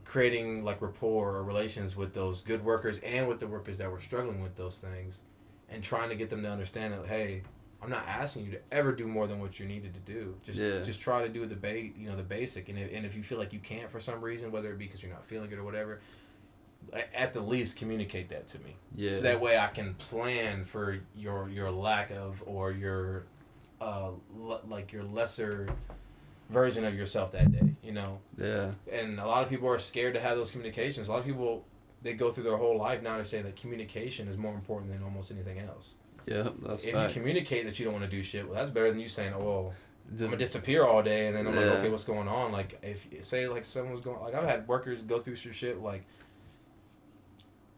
creating, like, rapport or relations with those good workers and with the workers that were struggling with those things, and trying to get them to understand that, hey, I'm not asking you to ever do more than what you're needed to do. Just try to do the basic. And if you feel like you can't for some reason, whether it be because you're not feeling good or whatever, at the least communicate that to me. Yeah. So that way I can plan for your lack of, or your your lesser version of yourself that day, you know? Yeah. And a lot of people are scared to have those communications. A lot of people, they go through their whole life not understanding that communication is more important than almost anything else. Yeah, that's If facts. you communicate that you don't want to do shit, well, that's better than you saying, "Oh, well, I'm gonna disappear all day," and then I'm like, "Okay, what's going on?" Like, if say like someone's going, like I've had workers go through some shit. Like,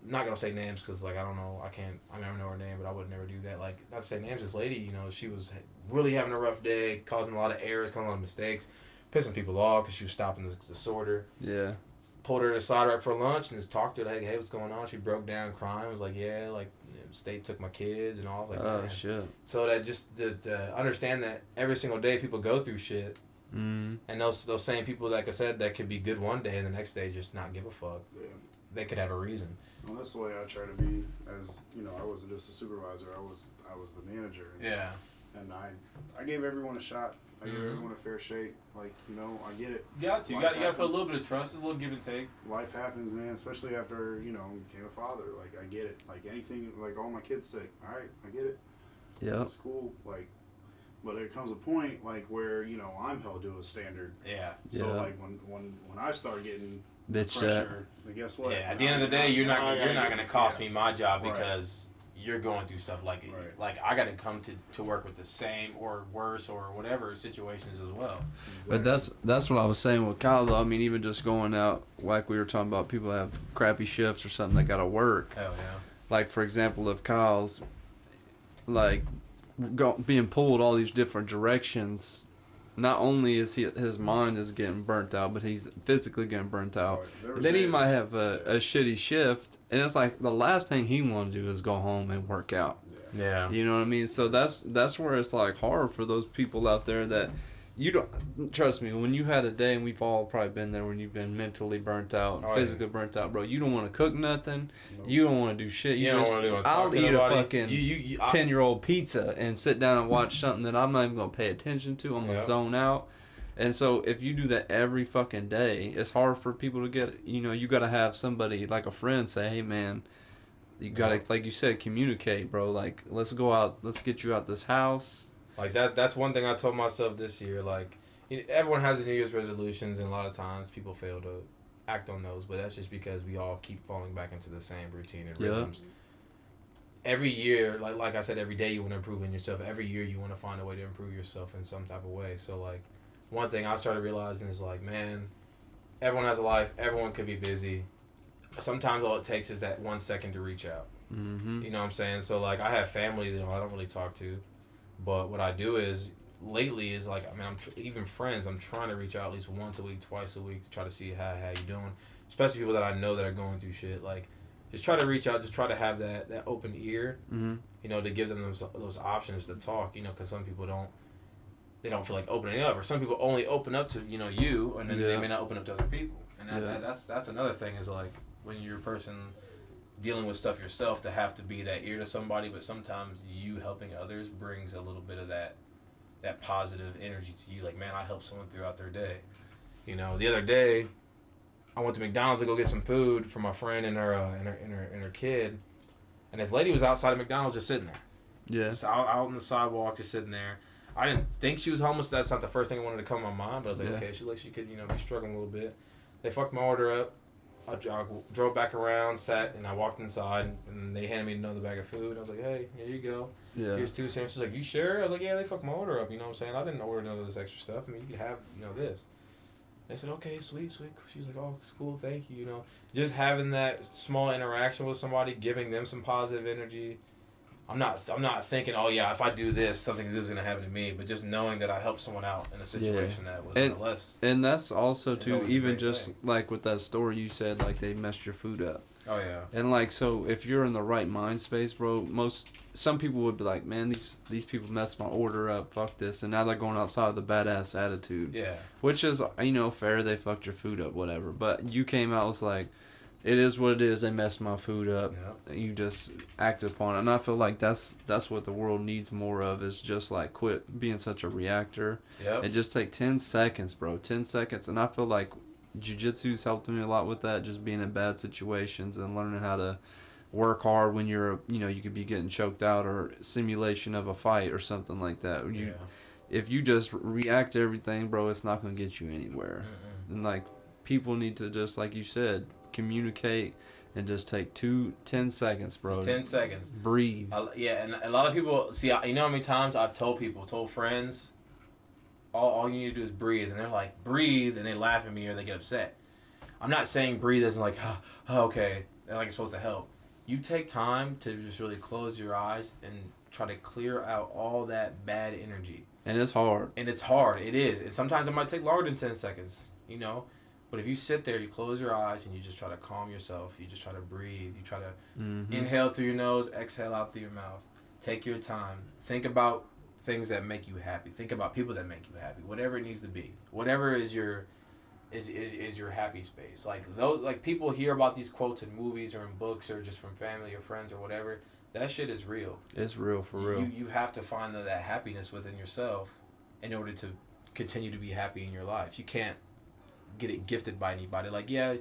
I'm not gonna say names because like I don't know, I never know her name, but I would never do that. Like, not to say names, this lady, you know, she was really having a rough day, causing a lot of errors, causing a lot of mistakes, pissing people off because she was stopping the sorter. Yeah. Pulled her aside right for lunch and just talked to her like, "Hey, what's going on?" She broke down crying. Was like, "Yeah, like state took my kids and all." Like, Oh man. shit. So that just to understand that every single day people go through shit, and those same people, like I said, that could be good one day and the next day just not give a fuck. Yeah. They could have a reason. Well, that's the way I try to be. As you know, I wasn't just a supervisor. I was the manager. Yeah. And I gave everyone a shot. I gave everyone a fair shake. Like, you know, I get it. You got to. You got to put a little bit of trust, a little give and take. Life happens, man. Especially after, you know, became a father. Like, I get it. Like, anything, like, all my kids sick. All right, I get it. Yeah. It's cool. Like, but there comes a point, like, where, you know, I'm held to a standard. Yeah. So, like, when I start getting Bitch pressure, then guess what? Yeah. At the end of the day, you're not gonna cost me my job because you're going through stuff like it. Right. Like, I got to come to work with the same or worse or whatever situations as well. But that's what I was saying with Kyle though. I mean, even just going out, like we were talking about, people that have crappy shifts or something that gotta work. Hell yeah. Like for example, if Kyle's like being pulled all these different directions, not only is his mind is getting burnt out, but he's physically getting burnt out. Then he might have a shitty shift, and it's like the last thing he want to do is go home and work out. Yeah. You know what I mean? So that's where it's like hard for those people out there that you don't trust me. When you had a day, and we've all probably been there when you've been mentally burnt out, physically burnt out, bro. You don't want to cook nothing. Nope. You don't want to do shit. You don't want to do. I'll eat a fucking 10-year-old pizza and sit down and watch something that I'm not even gonna pay attention to. I'm gonna zone out. And so if you do that every fucking day, it's hard for people to get. You know, you got to have somebody like a friend say, "Hey, man." You gotta, like you said, communicate, bro. Like, let's go out. Let's get you out this house. Like that's one thing I told myself this year. Like, everyone has a New Year's resolutions, and a lot of times people fail to act on those. But that's just because we all keep falling back into the same routine and rhythms. Every year, like I said, every day you want to improve in yourself. Every year you want to find a way to improve yourself in some type of way. So like, one thing I started realizing is like, man, everyone has a life. Everyone could be busy. Sometimes all it takes is that 1 second to reach out. Mm-hmm. You know what I'm saying? So like, I have family that I don't really talk to, but what I do is lately is like, I mean, even friends, I'm trying to reach out at least once a week, twice a week to try to see how you doing. Especially people that I know that are going through shit. Like, just try to reach out, just try to have that open ear. Mm-hmm. You know, to give them those options to talk. You know, because some people don't feel like opening up, or some people only open up to you, and then they may not open up to other people. And that's another thing is like, when you're a person dealing with stuff yourself, to have to be that ear to somebody, but sometimes you helping others brings a little bit of that positive energy to you. Like, man, I helped someone throughout their day. You know, the other day, I went to McDonald's to go get some food for my friend and her kid, and this lady was outside of McDonald's just sitting there. Yeah. Just out on the sidewalk, just sitting there. I didn't think she was homeless. That's not the first thing that wanted to come to my mind, but I was like, okay, she could, be struggling a little bit. They fucked my order up. I drove back around, sat, and I walked inside, and they handed me another bag of food. I was like, hey, here you go. Yeah. Here's 2 sandwiches. She's like, you sure? I was like, yeah, they fucked my order up. You know what I'm saying? I didn't order none of this extra stuff. I mean, you could have, this. They said, okay, sweet. She was like, oh, it's cool, thank you. You know, just having that small interaction with somebody, giving them some positive energy. I'm not thinking, oh yeah, if I do this, something is going to happen to me. But just knowing that I helped someone out in a situation that was less. And that's also too, even just thing. Like with that story you said, like they messed your food up. Oh yeah. And like, so if you're in the right mind space, bro, some people would be like, man, these people messed my order up, fuck this, and now they're going outside with a badass attitude. Yeah. Which is, fair, they fucked your food up, whatever. But you came out was like, it is what it is. They messed my food up. Yep. You just acted upon it, and I feel like that's what the world needs more of. Is just like quit being such a reactor. Yep. And just take 10 seconds, bro. 10 seconds, and I feel like jiu-jitsu's helped me a lot with that. Just being in bad situations and learning how to work hard when you're, you could be getting choked out or simulation of a fight or something like that. if you just react to everything, bro, it's not gonna get you anywhere. And like people need to just, like you said, communicate and just take 10 seconds, bro. Just 10 seconds. Breathe. Yeah, and a lot of people see. You know how many times I've told friends, all you need to do is breathe, and they're like, breathe, and they laugh at me or they get upset. I'm not saying breathe isn't like, okay, like it's supposed to help. You take time to just really close your eyes and try to clear out all that bad energy. And it's hard. And it's hard. It is. And sometimes it might take longer than 10 seconds, you know? But if you sit there, you close your eyes, and you just try to calm yourself. You just try to breathe. You try to inhale through your nose, exhale out through your mouth. Take your time. Think about things that make you happy. Think about people that make you happy. Whatever it needs to be. Whatever is your is your happy space. Like people hear about these quotes in movies or in books or just from family or friends or whatever. That shit is real. It's real, for real. You have to find that happiness within yourself in order to continue to be happy in your life. You can't get it gifted by anybody. Like, yeah,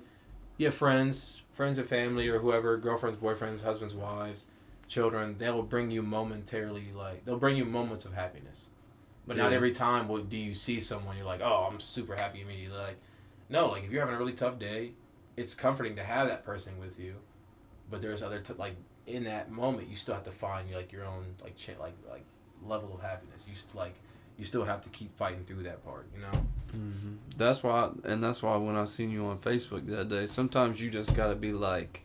you have friends and family or whoever, girlfriends, boyfriends, husbands, wives, children. They will bring you they'll bring you moments of happiness. But not every time do you see someone, you're like, oh, I'm super happy immediately. Like, no, like if you're having a really tough day, it's comforting to have that person with you. But there's other in that moment, you still have to find like your own like level of happiness. You still have to keep fighting through that part, you know. Mm-hmm. That's why when I seen you on Facebook that day, sometimes you just gotta be like,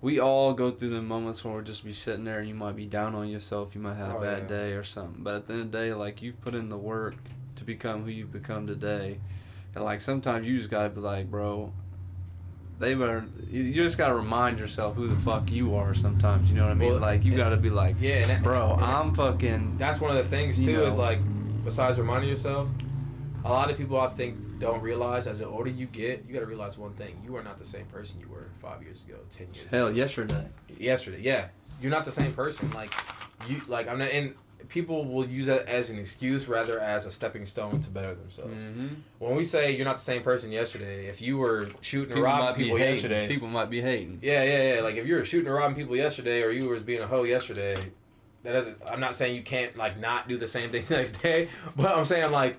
we all go through the moments where we'll just be sitting there and you might be down on yourself, you might have a bad day or something. But at the end of the day, like you've put in the work to become who you've become today, and like sometimes you just gotta be like, bro. You just gotta remind yourself who the fuck you are sometimes, you know what I mean? Well, like you gotta be like, bro, I'm fucking. That's one of the things too, is like, besides reminding yourself, a lot of people I think don't realize as the older you get, you gotta realize one thing: you are not the same person you were 5 years ago, 10 years ago. Hell, yesterday. Yeah, you're not the same person. I'm not. And people will use that as an excuse rather as a stepping stone to better themselves. Mm-hmm. When we say you're not the same person yesterday, if you were shooting and robbing people yesterday, people might be hating. Yeah. Like if you were shooting and robbing people yesterday, or you were being a hoe yesterday, that doesn't. I'm not saying you can't like not do the same thing the next day, but I'm saying like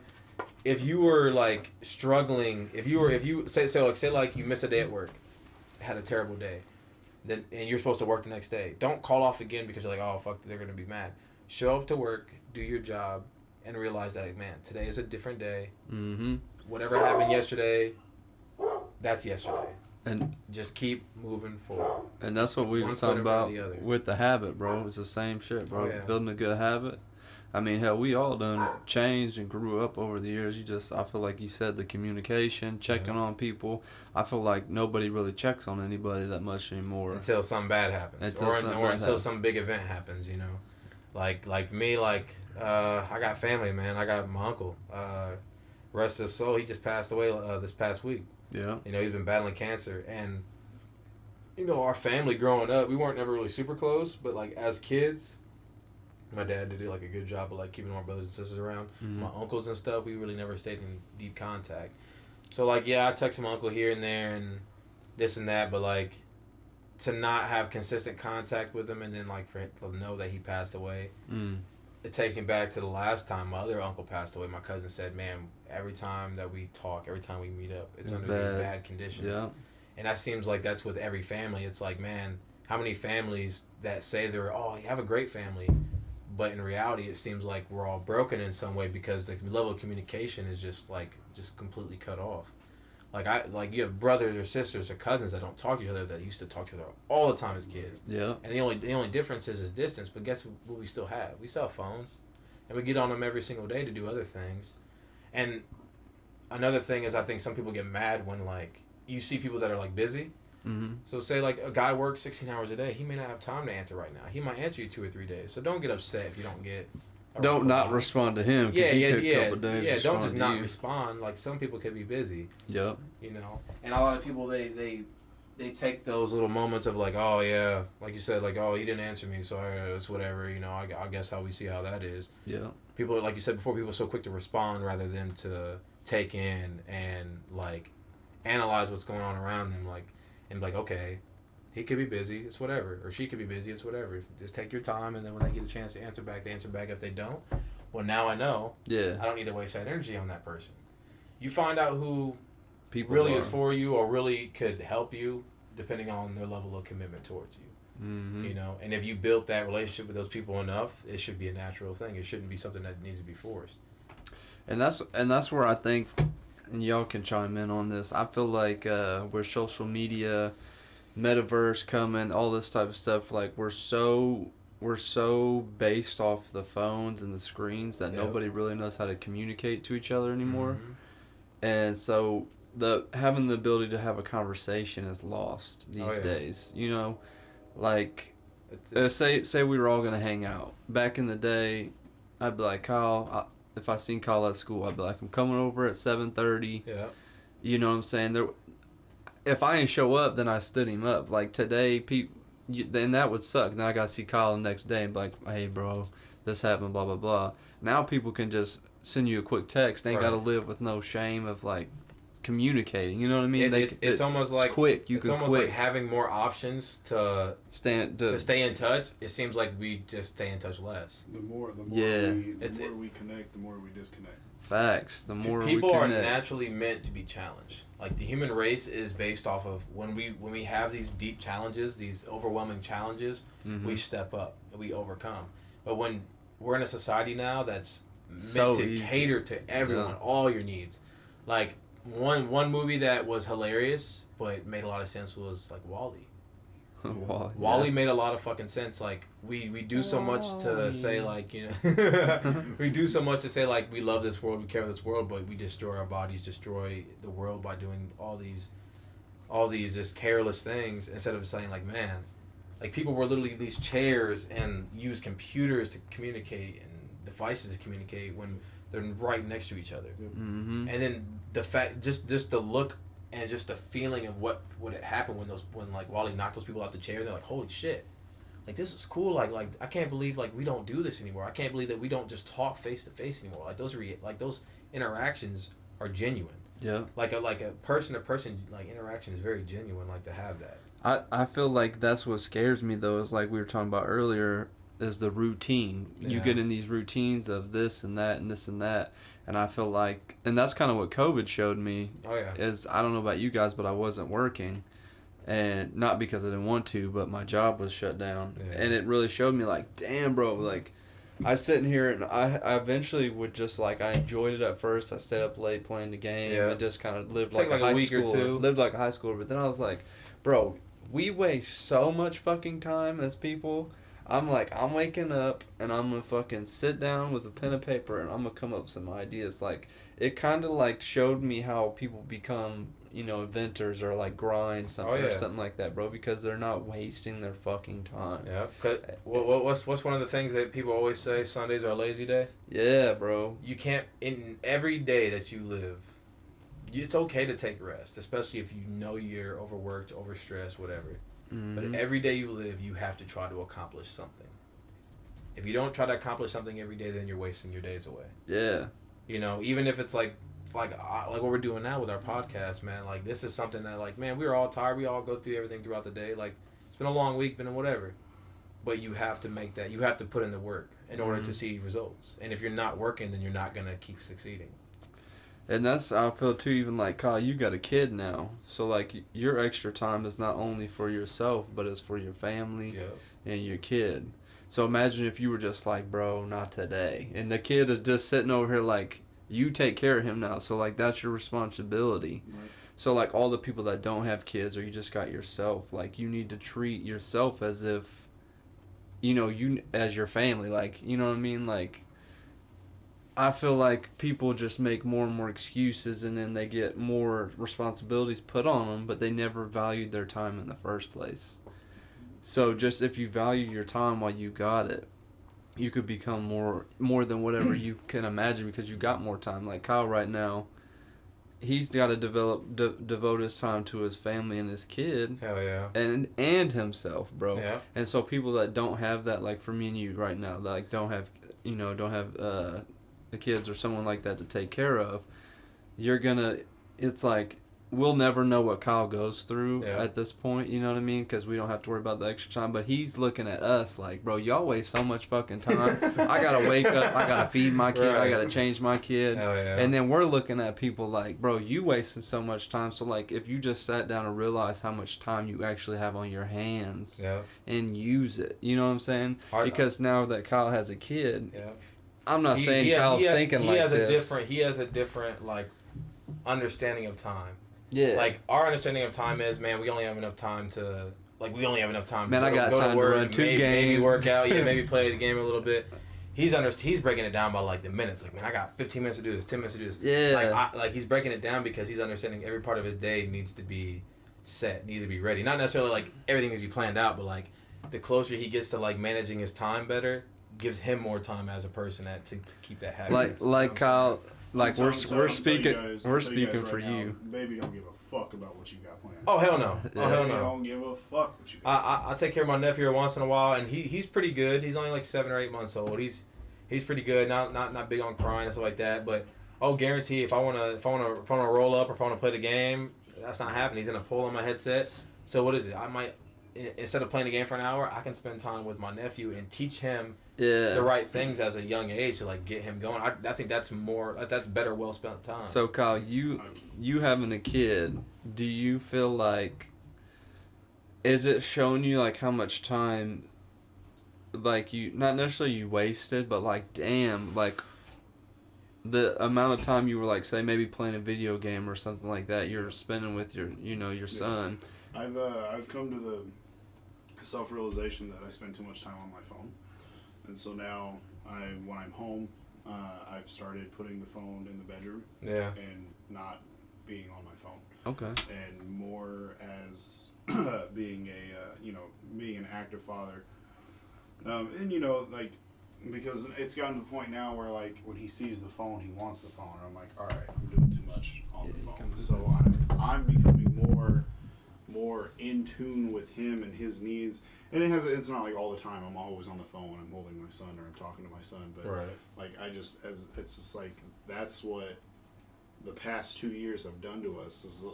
if you were like struggling, if you say you missed a day at work, had a terrible day, then and you're supposed to work the next day, don't call off again because you're like, oh fuck, they're gonna be mad. Show up to work, do your job, and realize that, man, today is a different day. Mm-hmm. Whatever happened yesterday, that's yesterday. And just keep moving forward. And that's what we was talking about with the habit, bro. It's the same shit, bro. Oh, yeah. Building a good habit. I mean, hell, we all done changed and grew up over the years. I feel like you said the communication, checking on people. I feel like nobody really checks on anybody that much anymore. Until something bad happens. Until some big event happens, you know. Like for me, I got family, man. I got my uncle. Rest his soul. He just passed away this past week. Yeah. You know, he's been battling cancer. And, you know, our family growing up, we weren't never really super close. But, like, as kids, my dad did like a good job of, like, keeping my brothers and sisters around. Mm-hmm. My uncles and stuff, we really never stayed in deep contact. So, like, yeah, I text my uncle here and there and this and that. But, like, to not have consistent contact with him and then like for him to know that he passed away, it takes me back to the last time my other uncle passed away. My cousin said, man, every time that we talk, every time we meet up, it's under these bad conditions. Yeah. And that seems like that's with every family. It's like, man, how many families that say you have a great family, but in reality it seems like we're all broken in some way because the level of communication is just completely cut off. Like you have brothers or sisters or cousins that don't talk to each other that used to talk to each other all the time as kids. Yeah. And the only difference is distance. But guess what we still have? We still have phones, and we get on them every single day to do other things. And another thing is I think some people get mad when like you see people that are like busy. Mm-hmm. So say like a guy works 16 hours a day, he may not have time to answer right now. He might answer you 2 or 3 days. So don't get upset if you don't get. Don't not respond to him because he took a couple days. Yeah, don't just not respond. Like some people could be busy. Yep. You know, and a lot of people they take those little moments of like, oh yeah, like you said, like oh he didn't answer me, so it's whatever. You know, I guess how we see how that is. Yeah. People like you said before, people are so quick to respond rather than to take in and like analyze what's going on around them, like and be like okay. He could be busy, it's whatever. Or she could be busy, it's whatever. Just take your time, and then when they get a chance to answer back, they answer back. If they don't, Well, now I know. Yeah. I don't need to waste that energy on that person. You find out who People really is for you or really could help you, depending on their level of commitment towards you. Mm-hmm. You know, and if you built that relationship with those people enough, it should be a natural thing. It shouldn't be something that needs to be forced. And that's where I think, and y'all can chime in on this. I feel like where social media, metaverse coming, all this type of stuff, like we're so based off the phones and the screens that nobody really knows how to communicate to each other anymore. Mm-hmm. And so having the ability to have a conversation is lost these days. You know, like say we were all gonna hang out. Back in the day, I'd be like, Kyle, if I seen Kyle at school, I'd be like, I'm coming over at 7:30. Yeah. You know what I'm saying? If I ain't show up, then I stood him up. Like today, then that would suck. Then I gotta see Kyle the next day and be like, hey bro, this happened, blah blah blah. Now people can just send you a quick text. They ain't gotta live with no shame of like communicating. You know what I mean? It's almost like quick. It's almost like having more options to stay in touch. It seems like we just stay in touch less. The more we connect, the more we disconnect. Facts. The more people we are naturally meant to be challenged. Like the human race is based off of when we have these deep challenges, these overwhelming challenges, we step up and we overcome. But when we're in a society now that's meant to cater to everyone, all your needs. Like one movie that was hilarious but made a lot of sense was like WALL-E. WALL-E made a lot of fucking sense. Like we do so much to say like, you know, we do so much to say like we love this world, we care for this world, but we destroy our bodies, destroy the world by doing all these just careless things instead of saying like, man, like people were literally in these chairs and use computers to communicate and devices to communicate when they're right next to each other. Mm-hmm. And then the fact, just the look and just the feeling of what would happen when like WALL-E knocked those people off the chair. They're like, holy shit, like this is cool. Like I can't believe like we don't do this anymore. I can't believe that we don't just talk face to face anymore. Like those interactions are genuine. Yeah. Like a person to person like interaction is very genuine. Like to have that. I feel like that's what scares me though. Is like we were talking about earlier. Is the routine. You get in these routines of this and that and this and that. And I feel like, and that's kind of what COVID showed me. Oh yeah. Is I don't know about you guys, but I wasn't working, and not because I didn't want to, but my job was shut down, and it really showed me like, damn, bro, like, I was sitting here and I eventually would just like I enjoyed it at first. I stayed up late playing the game. Yeah. I just kind of lived like a high week schooler, or two. Lived like a high schooler, but then I was like, bro, we waste so much fucking time as people. I'm like, I'm waking up and I'm gonna fucking sit down with a pen and paper and I'm gonna come up with some ideas. Like, it kind of like showed me how people become, you know, inventors or like grind something or something like that, bro, because they're not wasting their fucking time. Yeah. What's one of the things that people always say? Sundays are a lazy day. Yeah, bro. You can't, in every day that you live, it's okay to take rest, especially if you know you're overworked, overstressed, whatever. Mm-hmm. But every day you live, you have to try to accomplish something. If you don't try to accomplish something every day, then you're wasting your days away. Yeah. You know, even if it's like what we're doing now with our podcast, man. Like, this is something that, like, man, we're all tired. We all go through everything throughout the day. Like, it's been a long week, been whatever. But you have to make that. You have to put in the work in order to see results. And if you're not working, then you're not going to keep succeeding. And that's, I feel too, even like, Kyle, you got a kid now. So, like, your extra time is not only for yourself, but it's for your family and your kid. So imagine if you were just like, bro, not today. And the kid is just sitting over here like, you take care of him now. So, like, that's your responsibility. Right. So, like, all the people that don't have kids or you just got yourself, like, you need to treat yourself as if, you know, you as your family. Like, you know what I mean? Like, I feel like people just make more and more excuses and then they get more responsibilities put on them, but they never valued their time in the first place. So just if you value your time while you got it, you could become more than whatever you can imagine because you got more time. Like Kyle right now, he's got to devote his time to his family and his kid. Hell yeah. And himself, bro. Yeah. And so people that don't have that, like for me and you right now, like don't have the kids or someone like that to take care of, it's like we'll never know what Kyle goes through Yeah. at this point, you know what I mean? Because we don't have to worry about the extra time. But he's looking at us like, bro, y'all waste so much fucking time. I gotta wake up, I gotta feed my kid, Right. I gotta change my kid. Hell yeah. And then we're looking at people like, bro, you wasting so much time. So like, if you just sat down and realized how much time you actually have on your hands Yeah. and use it, you know what I'm saying? Because now that Kyle has a kid, Yeah. I'm not saying Kyle's thinking like this. He has a different like understanding of time. Yeah. Like our understanding of time is, man, we only have enough time to Man, I got time to run 2 games, maybe work out, maybe play the game a little bit. He's breaking it down by like the minutes. Like, man, I got 15 minutes to do this, 10 minutes to do this. Yeah. Like he's breaking it down because he's understanding every part of his day needs to be set, needs to be ready. Not necessarily like everything needs to be planned out, but like the closer he gets to like managing his time better, gives him more time as a person to keep that habit. Like Kyle. Like we're speaking for right you. Now, baby don't give a fuck about what you got planned. Oh hell no! Yeah. Oh hell Baby no! don't give a fuck what you got. I take care of my nephew every once in a while, and he's pretty good. He's only like 7 or 8 months old. He's pretty good. Not big on crying and stuff like that. But guarantee if I wanna roll up or if I wanna play the game, that's not happening. He's gonna pull on my headset. So what is it? I might, instead of playing the game for an hour, I can spend time with my nephew and teach him the right things as a young age to like get him going. I think that's better well spent time. So Kyle, you having a kid, do you feel like, is it showing you like how much time, like you, not necessarily you wasted, but like damn, like the amount of time you were like, say maybe playing a video game or something like that you're spending with your son. I've come to the self-realization that I spend too much time on my phone. And so now, when I'm home, I've started putting the phone in the bedroom. Yeah. And not being on my phone. Okay. And more as being being an active father. And like, because it's gotten to the point now where like when he sees the phone, he wants the phone. And I'm like, all right, I'm doing too much on the phone. So I'm becoming more in tune with him and his needs. And it's not like all the time I'm always on the phone when I'm holding my son or I'm talking to my son, but right. like it's just like that's what the past 2 years have done to us is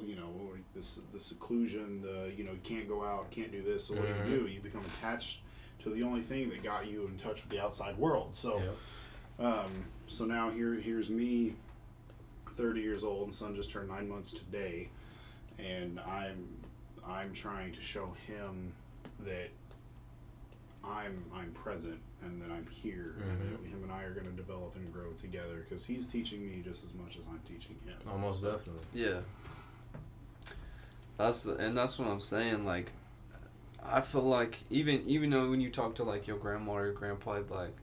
the seclusion, you can't go out, can't do this. So what do? You become attached to the only thing that got you in touch with the outside world. So so now here's me, 30 years old, and son just turned 9 months today, and I'm trying to show him that I'm present and that I'm here, and that him and I are going to develop and grow together because he's teaching me just as much as I'm teaching him. Almost definitely. Yeah. That's what I'm saying. Like, I feel like even though when you talk to like your grandma or your grandpa, they'd be like,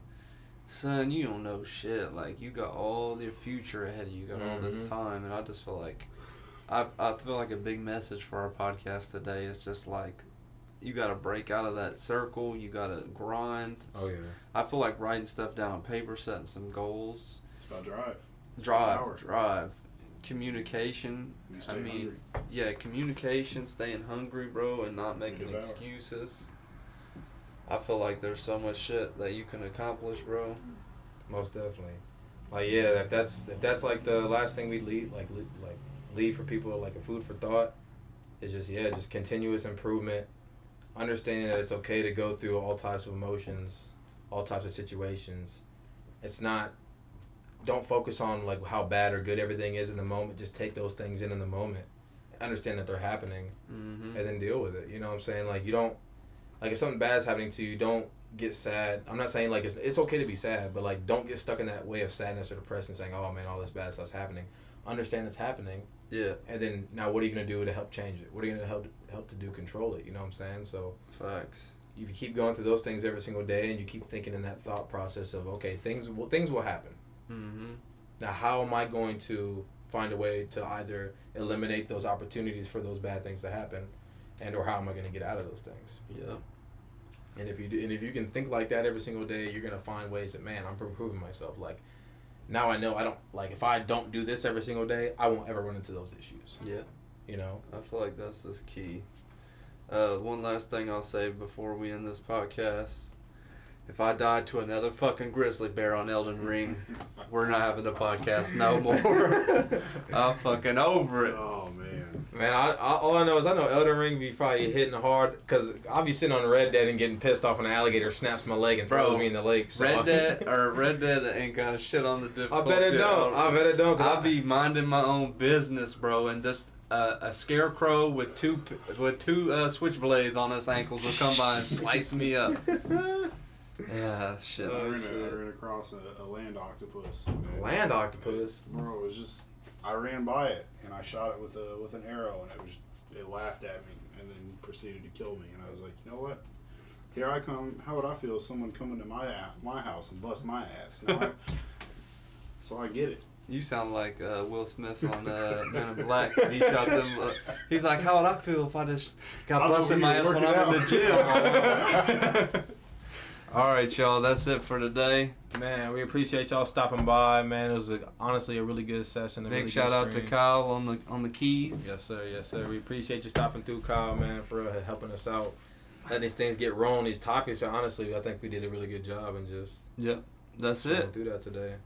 son, you don't know shit. Like, you got all your future ahead of you. You got all this time, and I just feel like I feel like a big message for our podcast today is just like, you got to break out of that circle. You got to grind. Oh, yeah. I feel like writing stuff down on paper, setting some goals. It's about drive. Drive. Communication. Hungry. Yeah, communication, staying hungry, bro, and not making excuses. I feel like there's so much shit that you can accomplish, bro. Most definitely. Like, yeah, if that's like the last thing we leave for people, like a food for thought, is just continuous improvement. Understanding that it's okay to go through all types of emotions, all types of situations. It's not, don't focus on like how bad or good everything is in the moment. Just take those things in the moment. Understand that they're happening, and then deal with it. You know what I'm saying? Like, you don't, like if something bad is happening to you, don't get sad. I'm not saying like it's okay to be sad, but like don't get stuck in that way of sadness or depression saying, oh man, all this bad stuff's happening. Understand it's happening. Yeah. And then now what are you going to do to help change it? What are you going to help to do control it? You know what I'm saying? So facts. If you keep going through those things every single day and you keep thinking in that thought process of, okay, things will happen. Now how am I going to find a way to either eliminate those opportunities for those bad things to happen, and or how am I going to get out of those things? Yeah. And if you can think like that every single day, you're going to find ways that, man, I'm improving myself. Like, now I know I don't, like, if I don't do this every single day, I won't ever run into those issues. Yeah. You know? I feel like that's just key. One last thing I'll say before we end this podcast. If I died to another fucking grizzly bear on Elden Ring, we're not having the podcast no more. I'm fucking over it. Oh, man. Man, all I know is I know Elden Ring be probably hitting hard because I'll be sitting on Red Dead and getting pissed off when an alligator snaps my leg and throws me in the lake. So. Red Dead ain't got shit on the difficulty. I bet it don't. I'll be minding my own business, bro, and just a scarecrow with two switchblades on his ankles will come by and slice me up. Yeah, shit. I ran across a land octopus. Land octopus? Bro, it was just, I ran by it and I shot it with an arrow and it laughed at me and then proceeded to kill me. And I was like, you know what? Here I come. How would I feel if someone come into my house and bust my ass? So I get it. You sound like Will Smith on Men in Black. He shot them. He's like, how would I feel if I just got busted my ass when I'm in the gym? All right, y'all. That's it for today. Man, we appreciate y'all stopping by. Man, it was honestly a really good session. Big really shout out to Kyle on the keys. Yes, sir. Yes, sir. We appreciate you stopping through, Kyle, man, for helping us out. Letting these things get rolling, these topics. Honestly, I think we did a really good job and just Yep. That's it. Do that today.